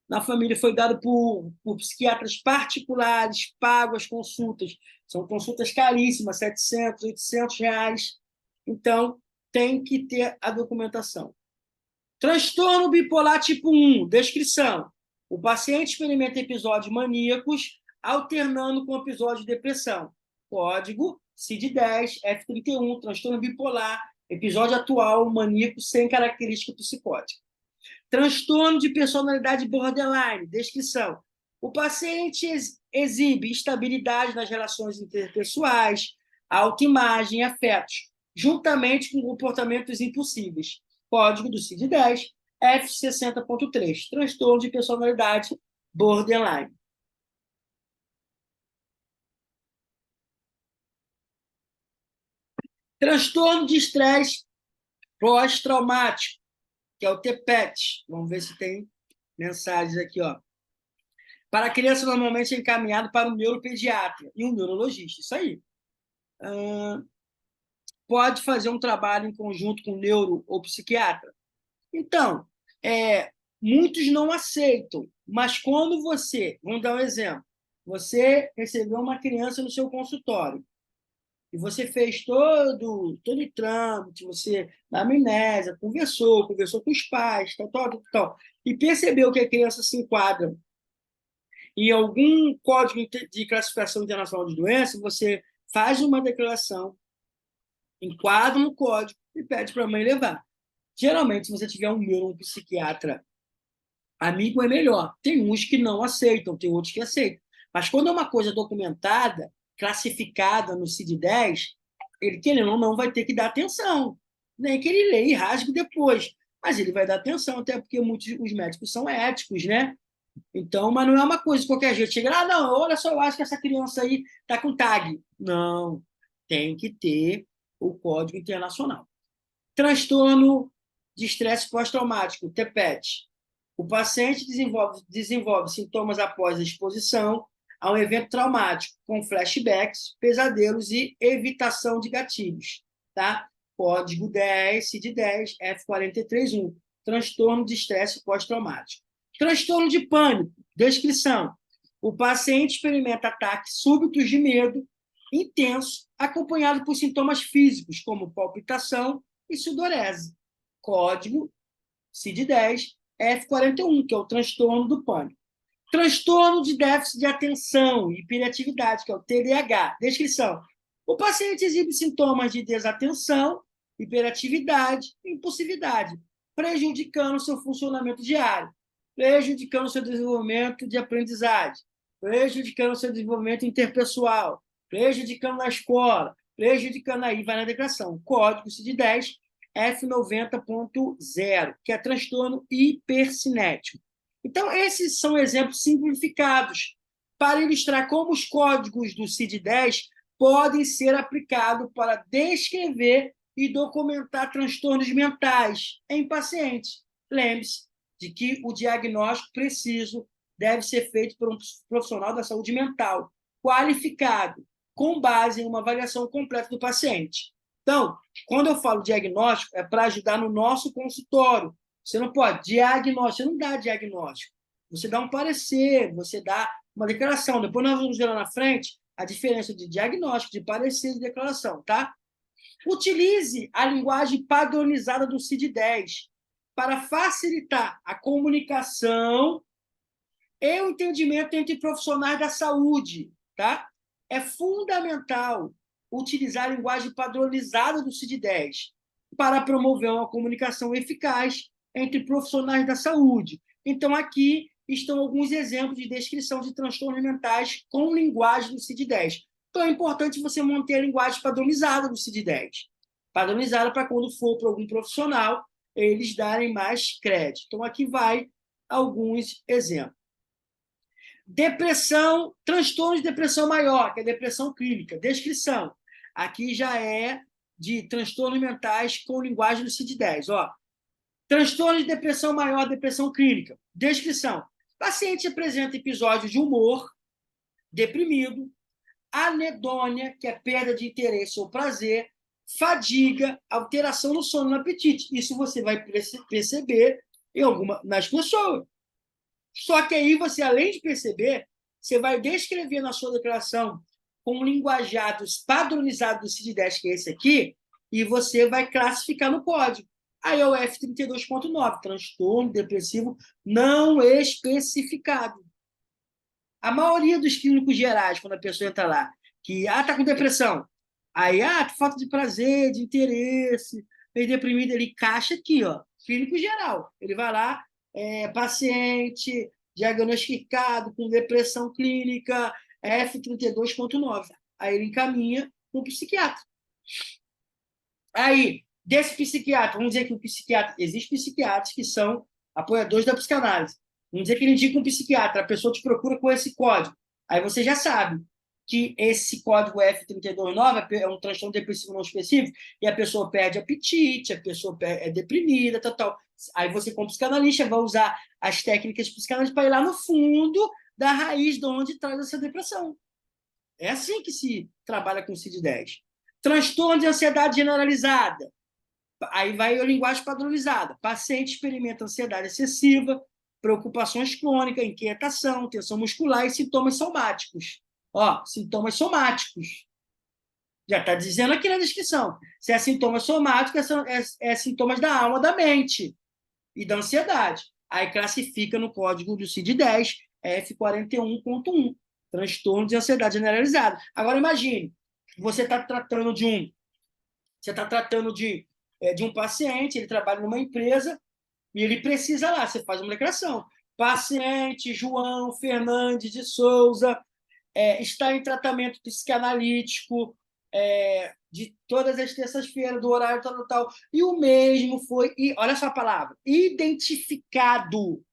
S1: na família foi dado por psiquiatras particulares, pago as consultas. São consultas caríssimas, 700, 800 reais. Então, tem que ter a documentação. Transtorno bipolar tipo 1, descrição. O paciente experimenta episódios maníacos, alternando com episódios de depressão. Código CID-10, F31, transtorno bipolar, episódio atual, maníaco, sem característica psicótica. Transtorno de personalidade borderline, descrição. O paciente exibe instabilidade nas relações interpessoais, autoimagem e afetos, juntamente com comportamentos impossíveis. Código do CID-10, F60.3, transtorno de personalidade borderline. Transtorno de estresse pós-traumático, que é o TPET. Vamos ver se tem mensagens aqui, ó. Para a criança, normalmente é encaminhado para um neuropediatra e um neurologista. Isso aí. pode fazer um trabalho em conjunto com o neuro ou psiquiatra? Então, muitos não aceitam, mas quando você, vamos dar um exemplo, você recebeu uma criança no seu consultório e você fez todo o trâmite, você na amnésia, conversou com os pais, tal, e percebeu que a criança se enquadra em algum código de classificação internacional de doença, você faz uma declaração, enquadra no código e pede para a mãe levar. Geralmente, se você tiver um neuropsiquiatra amigo, é melhor. Tem uns que não aceitam, tem outros que aceitam. Mas quando é uma coisa documentada, classificada no CID-10, ele, querendo ou não, vai ter que dar atenção. Nem que ele leia e rasgue depois. Mas ele vai dar atenção, até porque muitos os médicos são éticos, né? Então, mas não é uma coisa de qualquer jeito. Chega lá, não, olha só, eu acho que essa criança aí está com tag. Não, tem que ter o Código Internacional. Transtorno de estresse pós-traumático, TPET. O paciente desenvolve sintomas após a exposição a um evento traumático, com flashbacks, pesadelos e evitação de gatilhos. Tá? Código 10, CID-10, F431, transtorno de estresse pós-traumático. Transtorno de pânico, descrição. O paciente experimenta ataques súbitos de medo intenso, acompanhado por sintomas físicos, como palpitação e sudorese. Código CID-10, F41, que é o transtorno do pânico. Transtorno de déficit de atenção e hiperatividade, que é o TDAH. Descrição. O paciente exibe sintomas de desatenção, hiperatividade e impulsividade, prejudicando seu funcionamento diário, prejudicando seu desenvolvimento de aprendizagem, prejudicando seu desenvolvimento interpessoal, prejudicando na escola, prejudicando aí, vai na declaração. Código CID-10, F90.0, que é transtorno hipercinético. Então, esses são exemplos simplificados para ilustrar como os códigos do CID-10 podem ser aplicados para descrever e documentar transtornos mentais em pacientes. Lembre-se de que o diagnóstico preciso deve ser feito por um profissional da saúde mental, qualificado, com base em uma avaliação completa do paciente. Então, quando eu falo diagnóstico, é para ajudar no nosso consultório. Você não pode diagnóstico, você não dá diagnóstico. Você dá um parecer, você dá uma declaração. Depois nós vamos ver lá na frente a diferença de diagnóstico, de parecer e de declaração, tá? Utilize a linguagem padronizada do CID-10 para facilitar a comunicação e o entendimento entre profissionais da saúde, tá? É fundamental utilizar a linguagem padronizada do CID-10 para promover uma comunicação eficaz entre profissionais da saúde. Então, aqui estão alguns exemplos de descrição de transtornos mentais com linguagem do CID-10. Então, é importante você manter a linguagem padronizada do CID-10. Padronizada para quando for para algum profissional, eles darem mais crédito. Então, aqui vai alguns exemplos. Depressão, transtorno de depressão maior, que é depressão clínica. Descrição. Aqui já é de transtornos mentais com linguagem do CID-10. Ó. Transtorno de depressão maior, depressão clínica. Descrição. Paciente apresenta episódios de humor deprimido, anedônia, que é perda de interesse ou prazer, fadiga, alteração no sono e no apetite. Isso você vai perceber nas pessoas. Só que aí você, além de perceber, você vai descrever na sua declaração com linguajados padronizados do CID-10, que é esse aqui, e você vai classificar no código. Aí é o F32.9, transtorno depressivo não especificado. A maioria dos clínicos gerais, quando a pessoa entra lá, que tá com depressão, aí, falta de prazer, de interesse, meio deprimido, ele caixa aqui, ó, clínico geral. Ele vai lá, paciente diagnosticado com depressão clínica, F32.9. Aí ele encaminha para um psiquiatra. Aí, desse psiquiatra, vamos dizer que o psiquiatra, existem psiquiatras que são apoiadores da psicanálise. Vamos dizer que ele indica um psiquiatra, a pessoa te procura com esse código. Aí você já sabe que esse código F329 é um transtorno depressivo não específico e a pessoa perde apetite, a pessoa é deprimida, tal. Aí você, como psicanalista, vai usar as técnicas psicanalíticas para ir lá no fundo da raiz de onde traz essa depressão. É assim que se trabalha com o CID-10. Transtorno de ansiedade generalizada. Aí vai a linguagem padronizada. Paciente experimenta ansiedade excessiva, preocupações crônicas, inquietação, tensão muscular e sintomas somáticos. Ó, sintomas somáticos. Já está dizendo aqui na descrição. Se é sintomas somáticos, é sintomas da alma, da mente e da ansiedade. Aí classifica no código do CID-10, F41.1, transtorno de ansiedade generalizada. Agora imagine, você está tratando de um paciente, ele trabalha numa empresa e ele precisa lá, você faz uma declaração. Paciente João Fernandes de Souza está em tratamento psicanalítico de todas as terças-feiras, do horário tal, tal. E o mesmo foi, olha só a palavra, identificado.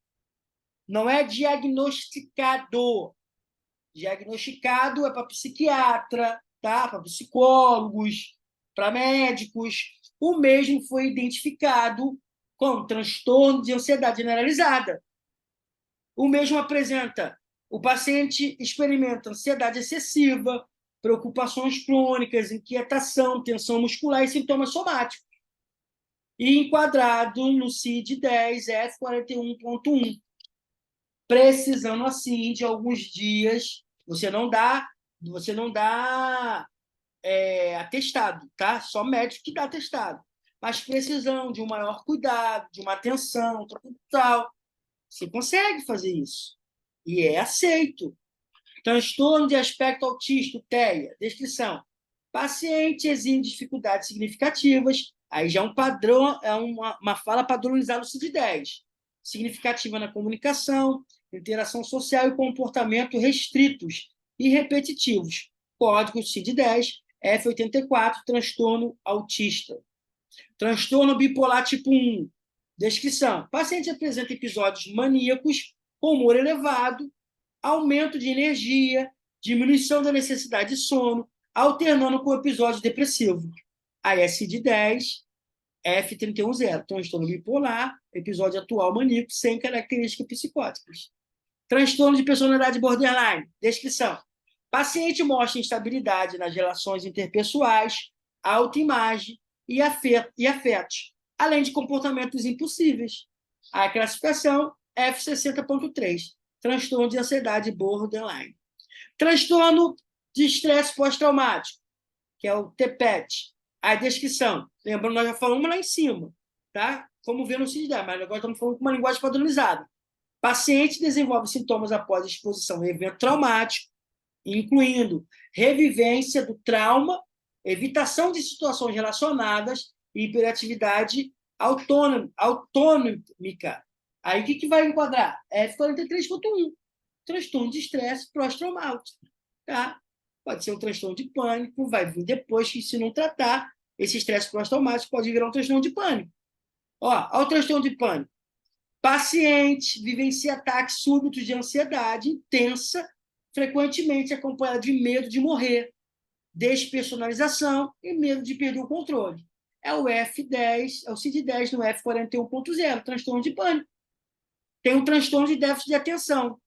S1: Não é diagnosticado. Diagnosticado é para psiquiatra, tá? Para psicólogos, para médicos. O mesmo foi identificado com transtorno de ansiedade generalizada. O mesmo apresenta, o paciente experimenta ansiedade excessiva, preocupações crônicas, inquietação, tensão muscular e sintomas somáticos. E enquadrado no CID-10, F41.1. Precisando, assim, de alguns dias, você não dá atestado, tá? Só médico que dá atestado. Mas precisando de um maior cuidado, de uma atenção, tal. Você consegue fazer isso. E é aceito. Transtorno de aspecto autista, TEA. Descrição. Paciente exime dificuldades significativas. Aí já é um padrão, é uma fala padronizada no CID-10. Significativa na comunicação, interação social e comportamento restritos e repetitivos. Código CID-10, F84, transtorno autista. Transtorno bipolar tipo 1. Descrição. Paciente apresenta episódios maníacos, com humor elevado, aumento de energia, diminuição da necessidade de sono, alternando com episódio depressivo. A ICD-10, F310, transtorno bipolar, episódio atual maníaco, sem características psicóticas. Transtorno de personalidade borderline. Descrição. Paciente mostra instabilidade nas relações interpessoais, autoimagem e afetos, além de comportamentos impossíveis. A classificação F60.3, transtorno de ansiedade borderline. Transtorno de estresse pós-traumático, que é o TPET. A descrição. Lembrando, nós já falamos lá em cima, tá? Vamos ver no CID-10, mas agora estamos falando com uma linguagem padronizada. Paciente desenvolve sintomas após exposição a evento traumático, incluindo revivência do trauma, evitação de situações relacionadas e hiperatividade autônomica. Aí, o que vai enquadrar? F43.1, transtorno de estresse pós-traumático. Tá? Pode ser um transtorno de pânico, vai vir depois que, se não tratar, esse estresse pós-traumático pode virar um transtorno de pânico. Olha o transtorno de pânico. Paciente vivencia ataques súbitos de ansiedade intensa, frequentemente acompanhada de medo de morrer, despersonalização e medo de perder o controle. É o F10, é o CID-10 no F41.0, transtorno de pânico. Tem um transtorno de déficit de atenção,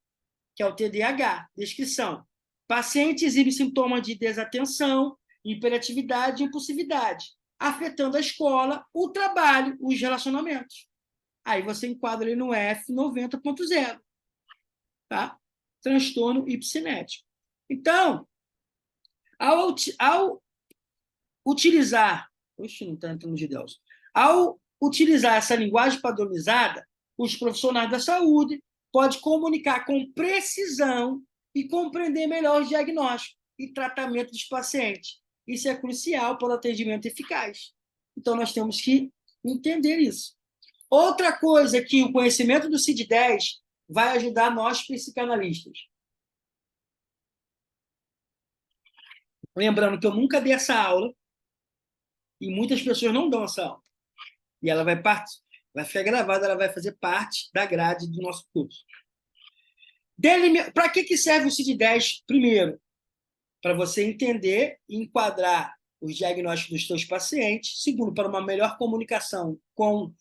S1: que é o TDAH. Descrição. Paciente exibe sintomas de desatenção, hiperatividade e impulsividade, afetando a escola, o trabalho, os relacionamentos. Aí você enquadra ele no F90.0, tá? Transtorno hipocinético. Então, ao utilizar... Oxe, não está entrando de Deus. Ao utilizar essa linguagem padronizada, os profissionais da saúde podem comunicar com precisão e compreender melhor os diagnósticos e tratamento dos pacientes. Isso é crucial para o atendimento eficaz. Então, nós temos que entender isso. Outra coisa que o conhecimento do CID-10 vai ajudar nós, psicanalistas. Lembrando que eu nunca dei essa aula e muitas pessoas não dão essa aula. E ela vai ficar gravada, ela vai fazer parte da grade do nosso curso. Para que serve o CID-10? Primeiro, para você entender e enquadrar os diagnósticos dos seus pacientes. Segundo, para uma melhor comunicação com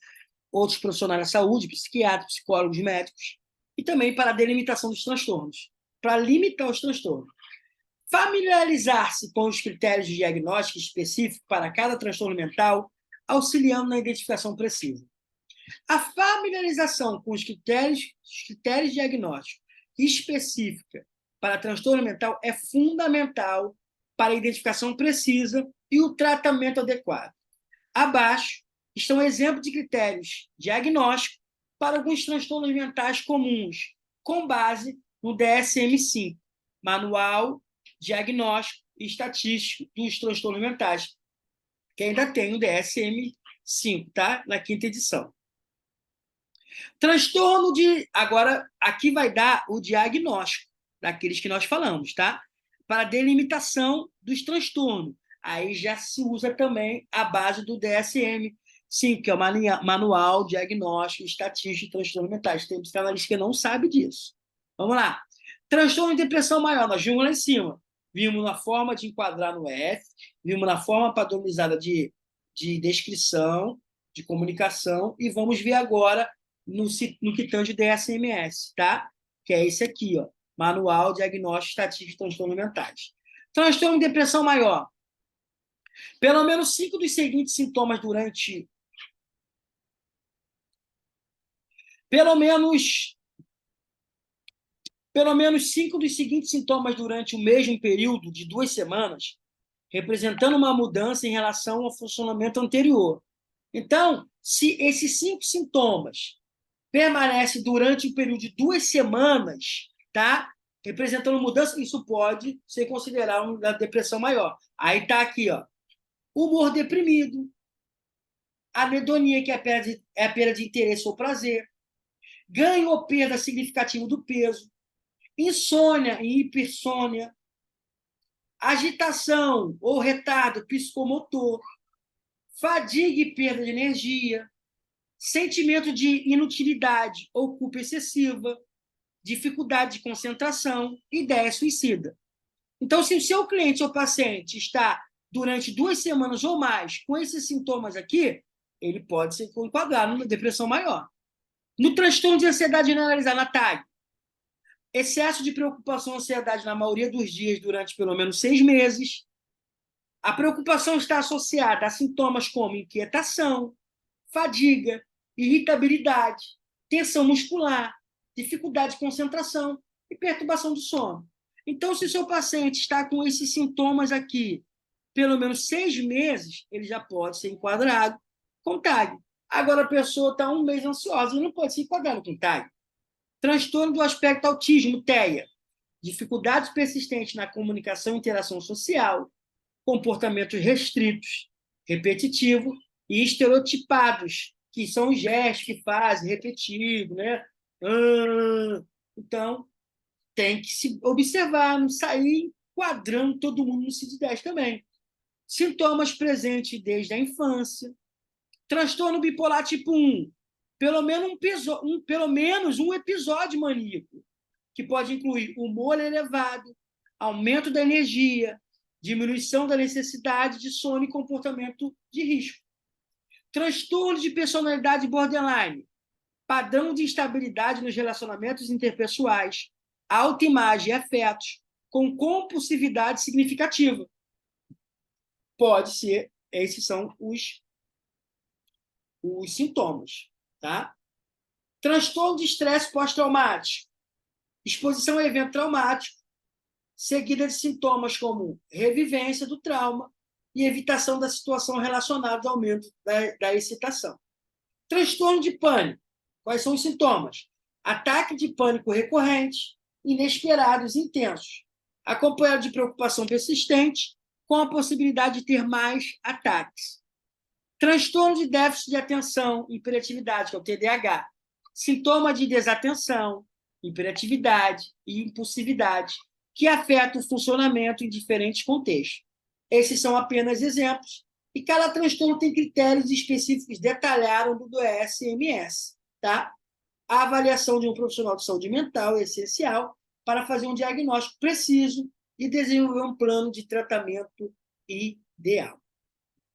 S1: outros profissionais da saúde, psiquiatras, psicólogos, médicos, e também para a delimitação dos transtornos, para limitar os transtornos. Familiarizar-se com os critérios de diagnóstico específico para cada transtorno mental, auxiliando na identificação precisa. A familiarização com os critérios diagnósticos específica para transtorno mental é fundamental para a identificação precisa e o tratamento adequado. Abaixo estão exemplos de critérios diagnósticos para alguns transtornos mentais comuns, com base no DSM-5, Manual Diagnóstico e Estatístico dos Transtornos Mentais, que ainda tem o DSM-5, tá? Na 5ª edição. Transtorno de... Agora, aqui vai dar o diagnóstico daqueles que nós falamos, tá? Para a delimitação dos transtornos. Aí já se usa também a base do DSM-5, que é o Manual Diagnóstico e Estatístico de Transtornos Mentais. Tem psicanalista que não sabe disso. Vamos lá. Transtorno de depressão maior, nós vimos lá em cima. Vimos na forma de enquadrar no F, vimos na forma padronizada de descrição, de comunicação, e vamos ver agora no que tange o DSM-S, tá? Que é esse aqui, ó, Manual Diagnóstico Estatístico de Transtornos Mentais. Transtorno de depressão maior. Pelo menos 5 dos seguintes sintomas durante... Pelo menos 5 dos seguintes sintomas durante o mesmo período de 2 semanas, representando uma mudança em relação ao funcionamento anterior. Então, se esses 5 sintomas permanecem durante um período de 2 semanas, tá? Representando mudança, isso pode ser considerado uma depressão maior. Aí está aqui, ó, humor deprimido, anedonia, que é a perda de interesse ou prazer, ganho ou perda significativa do peso, insônia e hipersônia, agitação ou retardo psicomotor, fadiga e perda de energia, sentimento de inutilidade ou culpa excessiva, dificuldade de concentração, ideia suicida. Então, se o seu cliente ou paciente está durante 2 semanas ou mais com esses sintomas aqui, ele pode ser enquadrado numa depressão maior. No transtorno de ansiedade generalizada, na TAG, excesso de preocupação e ansiedade na maioria dos dias durante pelo menos 6 meses. A preocupação está associada a sintomas como inquietação, fadiga, irritabilidade, tensão muscular, dificuldade de concentração e perturbação do sono. Então, se o seu paciente está com esses sintomas aqui pelo menos 6 meses, ele já pode ser enquadrado com TAG. Agora, a pessoa está 1 mês ansiosa e não pode ser enquadrado com TAG. Transtorno do aspecto autismo, TEA. Dificuldades persistentes na comunicação e interação social, comportamentos restritos, repetitivos e estereotipados, que são os gestos que fazem, repetido, né? Então, tem que se observar, não sair enquadrando todo mundo no CID-10 também. Sintomas presentes desde a infância. Transtorno bipolar tipo 1. Pelo menos um episódio maníaco, que pode incluir humor elevado, aumento da energia, diminuição da necessidade de sono e comportamento de risco. Transtorno de personalidade borderline, padrão de instabilidade nos relacionamentos interpessoais, autoimagem e afetos, com compulsividade significativa. Pode ser, esses são os sintomas, tá? Transtorno de estresse pós-traumático, exposição a evento traumático, seguida de sintomas como revivência do trauma e evitação da situação relacionada ao aumento da excitação. Transtorno de pânico. Quais são os sintomas? Ataque de pânico recorrente, inesperados e intensos, acompanhado de preocupação persistente, com a possibilidade de ter mais ataques. Transtorno de déficit de atenção e hiperatividade, que é o TDAH. Sintoma de desatenção, hiperatividade e impulsividade, que afeta o funcionamento em diferentes contextos. Esses são apenas exemplos, e cada transtorno tem critérios específicos detalhados do DSM-S, tá? A avaliação de um profissional de saúde mental é essencial para fazer um diagnóstico preciso e desenvolver um plano de tratamento ideal.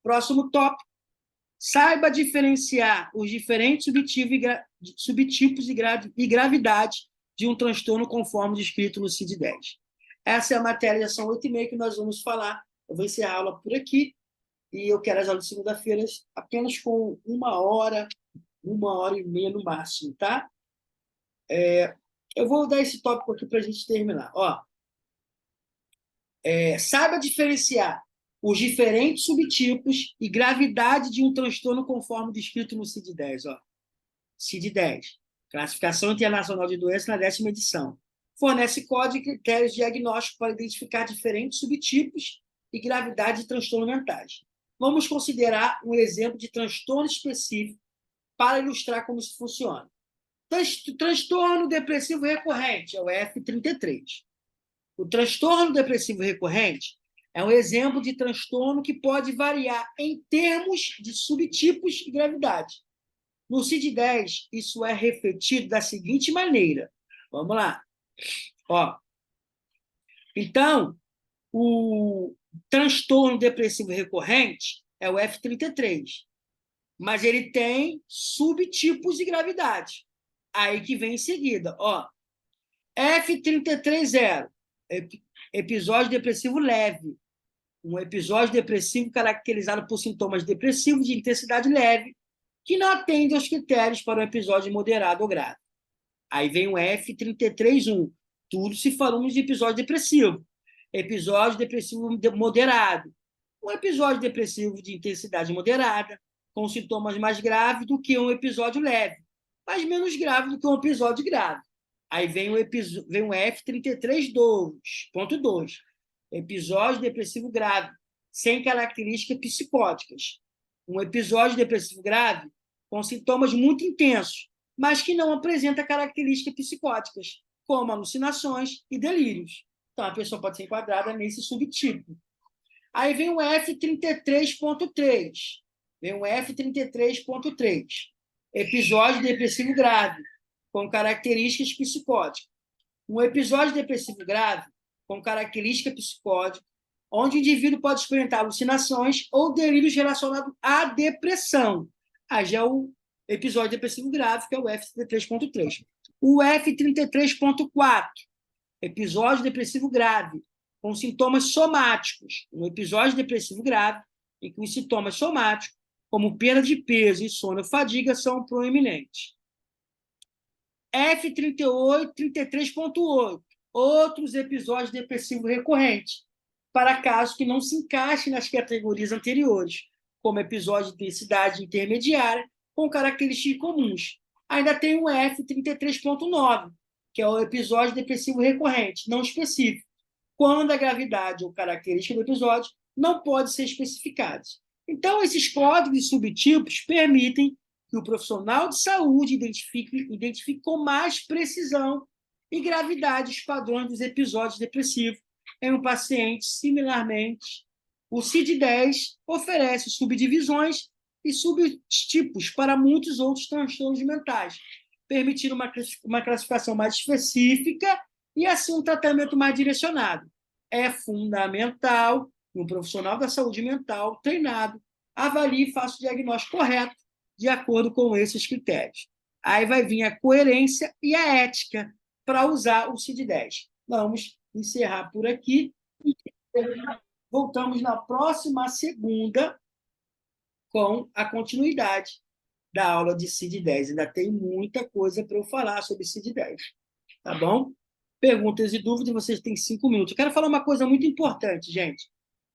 S1: Próximo tópico. Saiba diferenciar os diferentes subtipos e gravidade de um transtorno conforme descrito no CID-10. Essa é a matéria, são 8h30 que nós vamos falar. Eu vou encerrar a aula por aqui e eu quero as aulas de segunda-feira apenas com 1 hora, 1h30 no máximo, tá? Eu vou dar esse tópico aqui para a gente terminar. Ó, saiba diferenciar os diferentes subtipos e gravidade de um transtorno conforme descrito no CID-10. Ó. CID-10, Classificação Internacional de Doenças, na 10ª edição. Fornece código e critérios diagnósticos para identificar diferentes subtipos e gravidade de transtornos mentais. Vamos considerar um exemplo de transtorno específico para ilustrar como isso funciona. Transtorno depressivo recorrente, é o F33. O transtorno depressivo recorrente é um exemplo de transtorno que pode variar em termos de subtipos e gravidade. No CID-10, isso é refletido da seguinte maneira. Vamos lá. Ó. Então, o transtorno depressivo recorrente é o F33, mas ele tem subtipos de gravidade. Aí que vem em seguida. Ó. F33.0, episódio depressivo leve. Um episódio depressivo caracterizado por sintomas depressivos de intensidade leve, que não atende aos critérios para um episódio moderado ou grave. Aí vem o F33.1. Tudo se falamos de episódio depressivo. Episódio depressivo moderado. Um episódio depressivo de intensidade moderada, com sintomas mais graves do que um episódio leve, mas menos grave do que um episódio grave. Aí vem o F33.2. Episódio depressivo grave, sem características psicóticas. Um episódio depressivo grave com sintomas muito intensos, mas que não apresenta características psicóticas, como alucinações e delírios. Então, a pessoa pode ser enquadrada nesse subtipo. Aí vem o F33.3. Vem o F33.3. Episódio depressivo grave, com características psicóticas. Um episódio depressivo grave, com característica psicótica, onde o indivíduo pode experimentar alucinações ou delírios relacionados à depressão. Aí já é o episódio depressivo grave, que é o F33.3. O F33.4, episódio depressivo grave, com sintomas somáticos. Um episódio depressivo grave, em que os sintomas somáticos, como perda de peso, insônia, fadiga, são proeminentes. F33.8, outros episódios depressivos recorrentes, para casos que não se encaixem nas categorias anteriores, como episódio de intensidade intermediária, com características comuns. Ainda tem o F33.9, que é o episódio depressivo recorrente, não específico, quando a gravidade ou característica do episódio não pode ser especificadas. Então, esses códigos e subtipos permitem que o profissional de saúde identifique com mais precisão e gravidade os padrões dos episódios depressivos em um paciente. Similarmente, o CID-10 oferece subdivisões e subtipos para muitos outros transtornos mentais, permitindo uma classificação mais específica e, assim, um tratamento mais direcionado. É fundamental que um profissional da saúde mental treinado avalie e faça o diagnóstico correto de acordo com esses critérios. Aí vai vir a coerência e a ética para usar o CID-10. Vamos encerrar por aqui e voltamos na próxima segunda com a continuidade da aula de CID-10. Ainda tem muita coisa para eu falar sobre CID-10. Tá bom? Perguntas e dúvidas, vocês têm 5 minutos. Eu quero falar uma coisa muito importante, gente,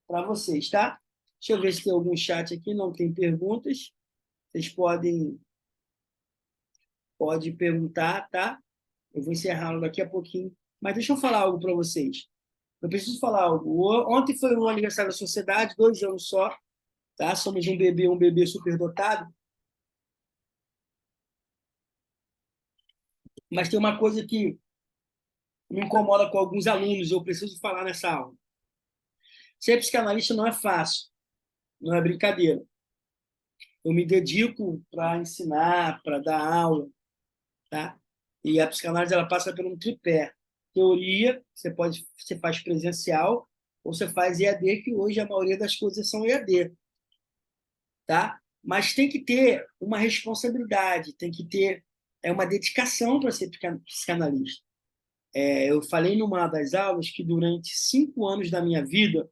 S1: para vocês, tá? Deixa eu ver se tem algum chat aqui. Não tem perguntas. Vocês podem perguntar, tá? Eu vou encerrar daqui a pouquinho. Mas deixa eu falar algo para vocês. Eu preciso falar algo. Ontem foi o aniversário da sociedade, 2 anos só, tá? Somos um bebê superdotado. Mas tem uma coisa que me incomoda com alguns alunos, eu preciso falar nessa aula. Ser psicanalista não é fácil, não é brincadeira. Eu me dedico para ensinar, para dar aula, tá? E a psicanálise ela passa por um tripé. Teoria, você faz presencial ou você faz EAD, que hoje a maioria das coisas são EAD, tá? Mas tem que ter uma responsabilidade, tem que ter uma dedicação para ser psicanalista. Eu falei numa das aulas que durante 5 anos da minha vida,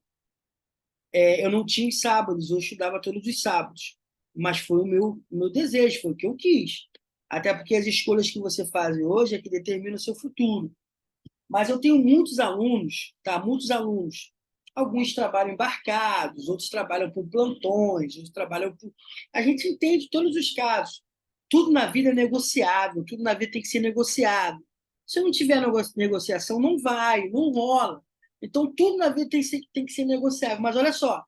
S1: eu não tinha os sábados, eu estudava todos os sábados. Mas foi o meu desejo, foi o que eu quis. Até porque as escolhas que você faz hoje é que determinam o seu futuro. Mas eu tenho muitos alunos, tá? Muitos alunos. Alguns trabalham embarcados, outros trabalham por plantões, outros trabalham por. A gente entende todos os casos. Tudo na vida é negociável, tudo na vida tem que ser negociado. Se não tiver negociação, não vai, não rola. Então, tudo na vida tem que ser negociável. Mas olha só,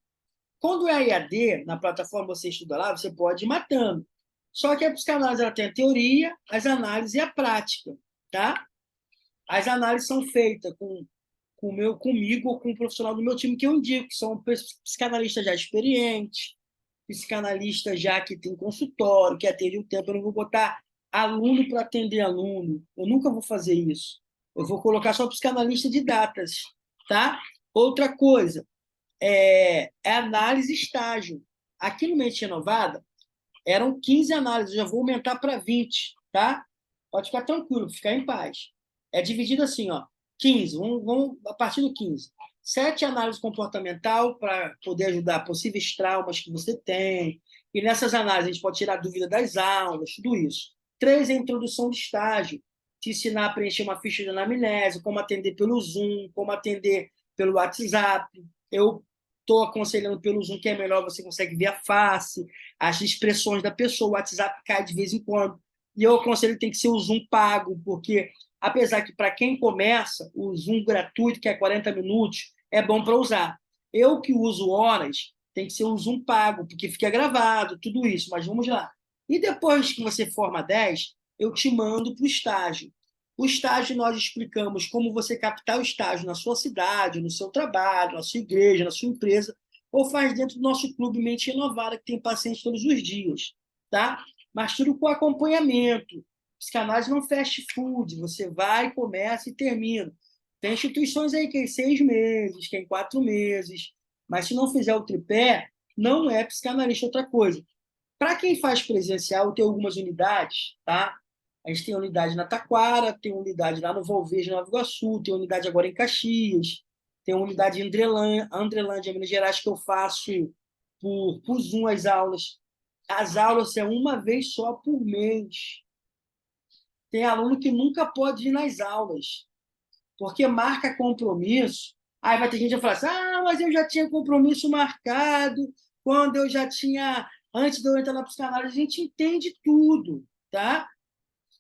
S1: quando é a EAD, na plataforma você estuda lá, você pode ir matando. Só que a psicanálise ela tem a teoria, as análises e a prática, tá? As análises são feitas comigo ou com o profissional do meu time que eu indico, que são psicanalistas já experientes, psicanalistas já que tem consultório, que atende o tempo. Eu não vou botar aluno para atender aluno. Eu nunca vou fazer isso. Eu vou colocar só psicanalista de datas, tá? Outra coisa é análise estágio. Aqui no Mente Renovada, eram 15 análises, eu já vou aumentar para 20, tá? Pode ficar tranquilo, ficar em paz. É dividido assim, ó, 15, vamos a partir do 15. 7 análises comportamental para poder ajudar possíveis traumas que você tem. E nessas análises a gente pode tirar dúvida das aulas, tudo isso. 3 é a introdução de estágio, te ensinar a preencher uma ficha de anamnese, como atender pelo Zoom, como atender pelo WhatsApp. Eu estou aconselhando pelo Zoom, que é melhor, você consegue ver a face, as expressões da pessoa. O WhatsApp cai de vez em quando. E eu aconselho que tem que ser o Zoom pago, porque, apesar que para quem começa, o Zoom gratuito, que é 40 minutos, é bom para usar. Eu que uso horas, tem que ser o Zoom pago, porque fica gravado, tudo isso. Mas vamos lá. E depois que você forma 10, eu te mando para o estágio. O estágio, nós explicamos como você captar o estágio na sua cidade, no seu trabalho, na sua igreja, na sua empresa, ou faz dentro do nosso clube Mente Renovada, que tem pacientes todos os dias, tá? Mas tudo com acompanhamento. Psicanálise não fast food, você vai, começa e termina. Tem instituições aí que é em 6 meses, que é em 4 meses, mas se não fizer o tripé, não é psicanalista outra coisa. Para quem faz presencial, tem algumas unidades, tá? A gente tem unidade na Taquara, tem unidade lá no Volvejo, Nova Iguaçu, tem unidade agora em Caxias, tem unidade em Andrelândia, Minas Gerais, que eu faço por Zoom as aulas. As aulas é uma vez só por mês. Tem aluno que nunca pode ir nas aulas, porque marca compromisso. Aí vai ter gente que vai falar assim, mas eu já tinha compromisso marcado, quando eu já tinha, antes de eu entrar na psicanálise, a gente entende tudo, tá?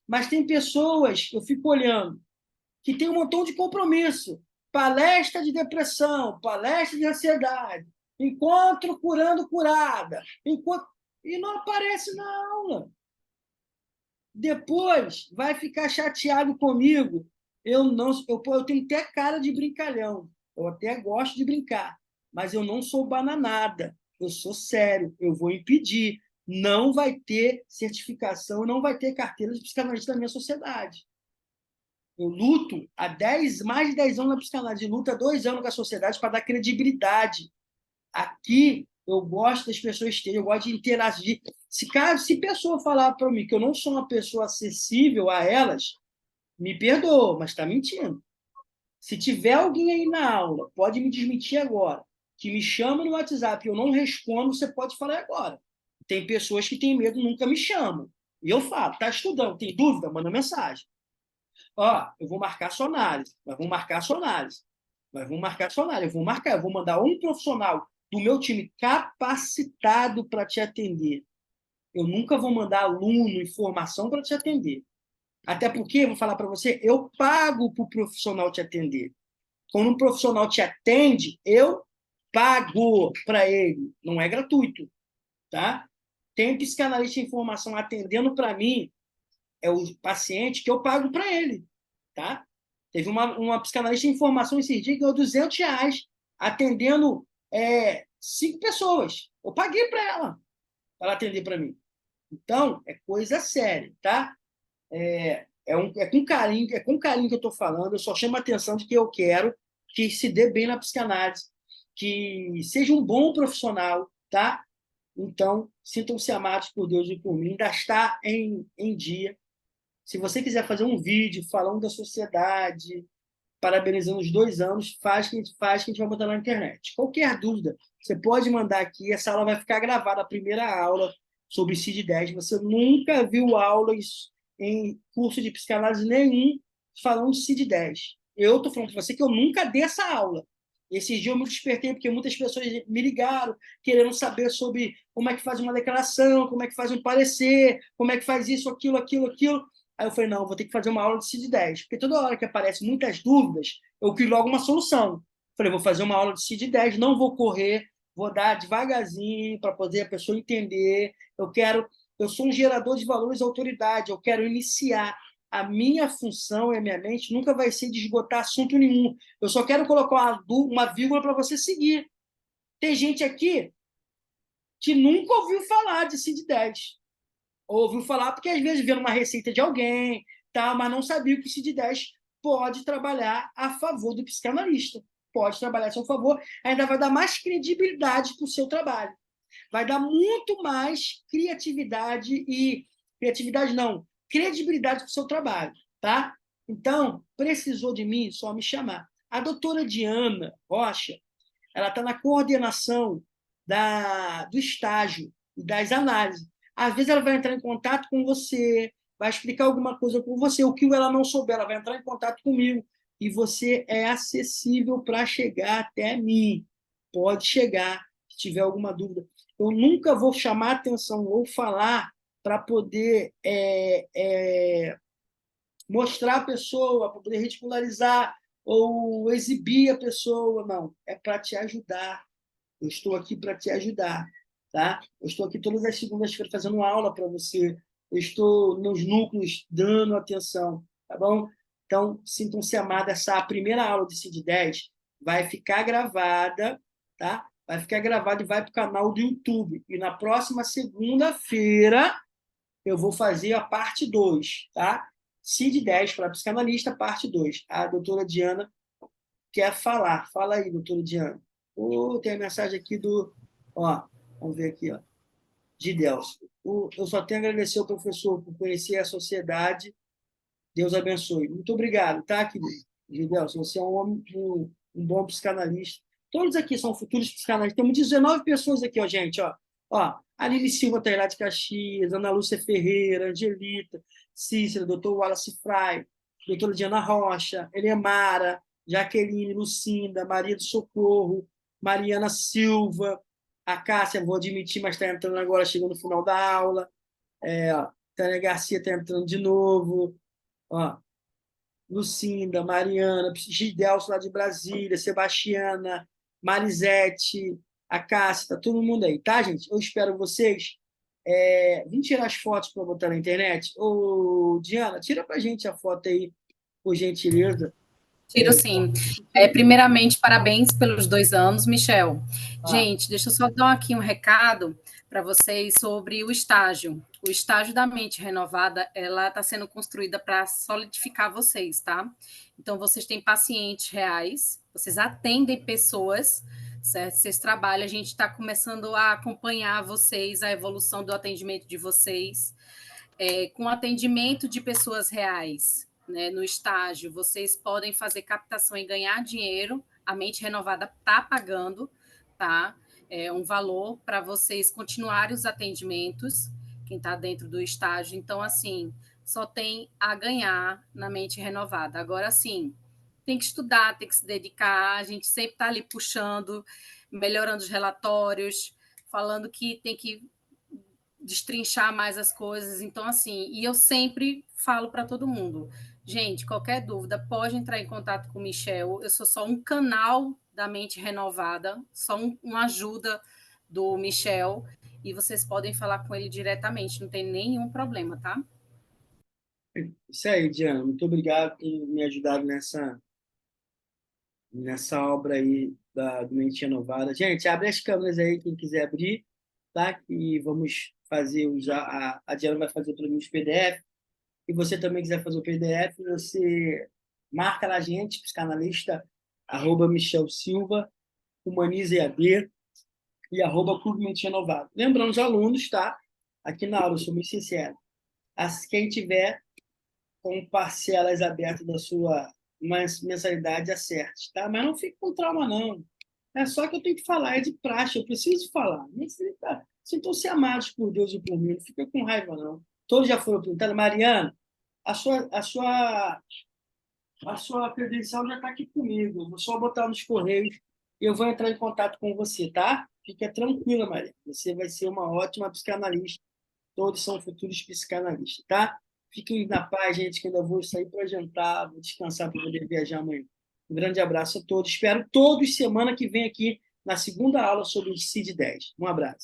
S1: Mas tem pessoas, eu fico olhando, que tem um montão de compromisso. Palestra de depressão, palestra de ansiedade, encontro curando curada, e não aparece na aula. Depois vai ficar chateado comigo. Eu tenho até cara de brincalhão. Eu até gosto de brincar, mas eu não sou bananada. Eu sou sério. Eu vou impedir. Não vai ter certificação, não vai ter carteira de psicanalista na minha sociedade. Eu luto há mais de 10 anos na psicanálise, luto há 2 anos com a sociedade para dar credibilidade. Aqui eu gosto das pessoas terem, eu gosto de interagir. Se pessoa falar para mim que eu não sou uma pessoa acessível a elas, me perdoa, mas está mentindo. Se tiver alguém aí na aula, pode me desmentir agora, que me chama no WhatsApp e eu não respondo, você pode falar agora. Tem pessoas que têm medo, nunca me chamam. E eu falo, está estudando, tem dúvida? Manda mensagem. Ó, eu vou marcar sua análise, mas vou marcar sua análise, mas vou marcar sua análise, eu vou mandar um profissional do meu time capacitado para te atender. Eu nunca vou mandar aluno, informação para te atender. Até porque, vou falar para você, eu pago para o profissional te atender. Quando um profissional te atende, eu pago para ele. Não é gratuito, tá? Tem psicanalista de informação atendendo para mim, é o paciente que eu pago para ele, tá? Teve uma psicanalista em informação esse dia que ganhou R$ 200 atendendo 5 pessoas. Eu paguei para ela atender para mim. Então, é coisa séria, tá? É com carinho que eu estou falando, eu só chamo a atenção de que eu quero que se dê bem na psicanálise, que seja um bom profissional, tá? Então, sintam-se amados por Deus e por mim, ainda está em dia. Se você quiser fazer um vídeo falando da sociedade, parabenizando os 2 anos, faz que a gente vai botar na internet. Qualquer dúvida, você pode mandar aqui, essa aula vai ficar gravada, a primeira aula sobre CID-10. Você nunca viu aulas em curso de psicanálise nenhum falando de CID-10. Eu estou falando para você que eu nunca dei essa aula. Esses dias eu me despertei porque muitas pessoas me ligaram querendo saber sobre como é que faz uma declaração, como é que faz um parecer, como é que faz isso, aquilo, aquilo, aquilo. Aí eu falei, não, vou ter que fazer uma aula de CID-10, porque toda hora que aparecem muitas dúvidas, eu crio logo uma solução. Falei, vou fazer uma aula de CID-10, não vou correr, vou dar devagarzinho para poder a pessoa entender. Eu sou um gerador de valores autoridade, eu quero iniciar. A minha função e a minha mente nunca vai ser de esgotar assunto nenhum. Eu só quero colocar uma vírgula para você seguir. Tem gente aqui que nunca ouviu falar de CID-10. Ouviu falar porque às vezes vendo uma receita de alguém, tá, mas não sabia que o CID-10 pode trabalhar a favor do psicanalista. Pode trabalhar a seu favor, ainda vai dar mais credibilidade para o seu trabalho. Vai dar muito mais criatividade e... Criatividade não, credibilidade para o seu trabalho, tá? Então, precisou de mim, só me chamar. A doutora Diana Rocha, ela está na coordenação do estágio e das análises. Às vezes ela vai entrar em contato com você, vai explicar alguma coisa com você, o que ela não souber, ela vai entrar em contato comigo, e você é acessível para chegar até mim. Pode chegar, se tiver alguma dúvida. Eu nunca vou chamar atenção ou falar para poder mostrar a pessoa, para poder ridicularizar ou exibir a pessoa. Não, é para te ajudar. Eu estou aqui para te ajudar, tá? Eu estou aqui todas as segundas-feiras fazendo aula para você. Eu estou nos núcleos dando atenção, tá bom? Então, sintam-se amados. Essa primeira aula de CID-10 vai ficar gravada, tá? Vai ficar gravada e vai para o canal do YouTube. E na próxima segunda-feira eu vou fazer a parte 2, tá? CID-10 para psicanalista, parte 2. A doutora Diana quer falar. Fala aí, doutora Diana. Tem a mensagem aqui do... Ó, vamos ver aqui, ó. De Deus. Eu só tenho a agradecer ao professor por conhecer a sociedade. Deus abençoe. Muito obrigado, tá, querido? Gideus, você é um homem, um bom psicanalista. Todos aqui são futuros psicanalistas. Temos 19 pessoas aqui, ó, gente. Ó, a Lili Silva está lá de Caxias, Ana Lúcia Ferreira, Angelita, Cícera, doutor Wallace Fry, doutora Diana Rocha, Elemara, Jaqueline, Lucinda, Maria do Socorro, Mariana Silva, a Cássia, vou admitir, mas está entrando agora, chegando no final da aula. Tânia Garcia está entrando de novo. Ó, Lucinda, Mariana, Gidelso lá de Brasília, Sebastiana, Marisete, a Cássia, tá todo mundo aí, tá, gente? Eu espero vocês. Vim tirar as fotos para botar na internet. Ô, Diana, tira pra gente a foto aí, por gentileza.
S2: Tiro sim. Primeiramente, parabéns pelos 2 anos, Michel.
S1: Ah,
S2: Gente, deixa eu só dar aqui um recado para vocês sobre o estágio. O estágio da mente renovada, ela está sendo construída para solidificar vocês, tá? Então, vocês têm pacientes reais, vocês atendem pessoas, certo? Vocês trabalham, a gente está começando a acompanhar vocês, a evolução do atendimento de vocês, com atendimento de pessoas reais, né, no estágio, vocês podem fazer captação e ganhar dinheiro, a mente renovada está pagando, tá? Um valor para vocês continuarem os atendimentos, quem está dentro do estágio. Então, assim, só tem a ganhar na mente renovada. Agora, sim, tem que estudar, tem que se dedicar, a gente sempre está ali puxando, melhorando os relatórios, falando que tem que destrinchar mais as coisas. Então, assim, e eu sempre falo para todo mundo, gente, qualquer dúvida, pode entrar em contato com o Michel. Eu sou só um canal da mente renovada, só uma ajuda do Michel, e vocês podem falar com ele diretamente, não tem nenhum problema, tá?
S1: isso aí, Diana. Muito obrigado por me ajudar nessa obra aí do Mente Renovada. Gente, abre as câmeras aí, quem quiser abrir, tá? E vamos fazer a Diana vai fazer para mim os PDF. E você também quiser fazer o PDF, você marca lá a gente, psicanalista, @Michel Silva, Humaniza EAD e @Clube Mente Renovado. Lembrando os alunos, tá? Aqui na aula, eu sou muito sincero. Quem tiver com parcelas abertas da sua mensalidade acerte, tá? Mas não fique com trauma, não. É só que eu tenho que falar, é de praxe, eu preciso falar. Sintam-se amados por Deus e por mim, não fica com raiva, não. Todos já foram perguntados. Mariana, a sua credencial já está aqui comigo. Eu vou só botar nos correios e eu vou entrar em contato com você, tá? Fica tranquila, Mariana. Você vai ser uma ótima psicanalista. Todos são futuros psicanalistas, tá? Fiquem na paz, gente, que ainda vou sair para jantar, vou descansar para poder viajar amanhã. Um grande abraço a todos. Espero todos semana que vem aqui na segunda aula sobre o CID-10. Um abraço.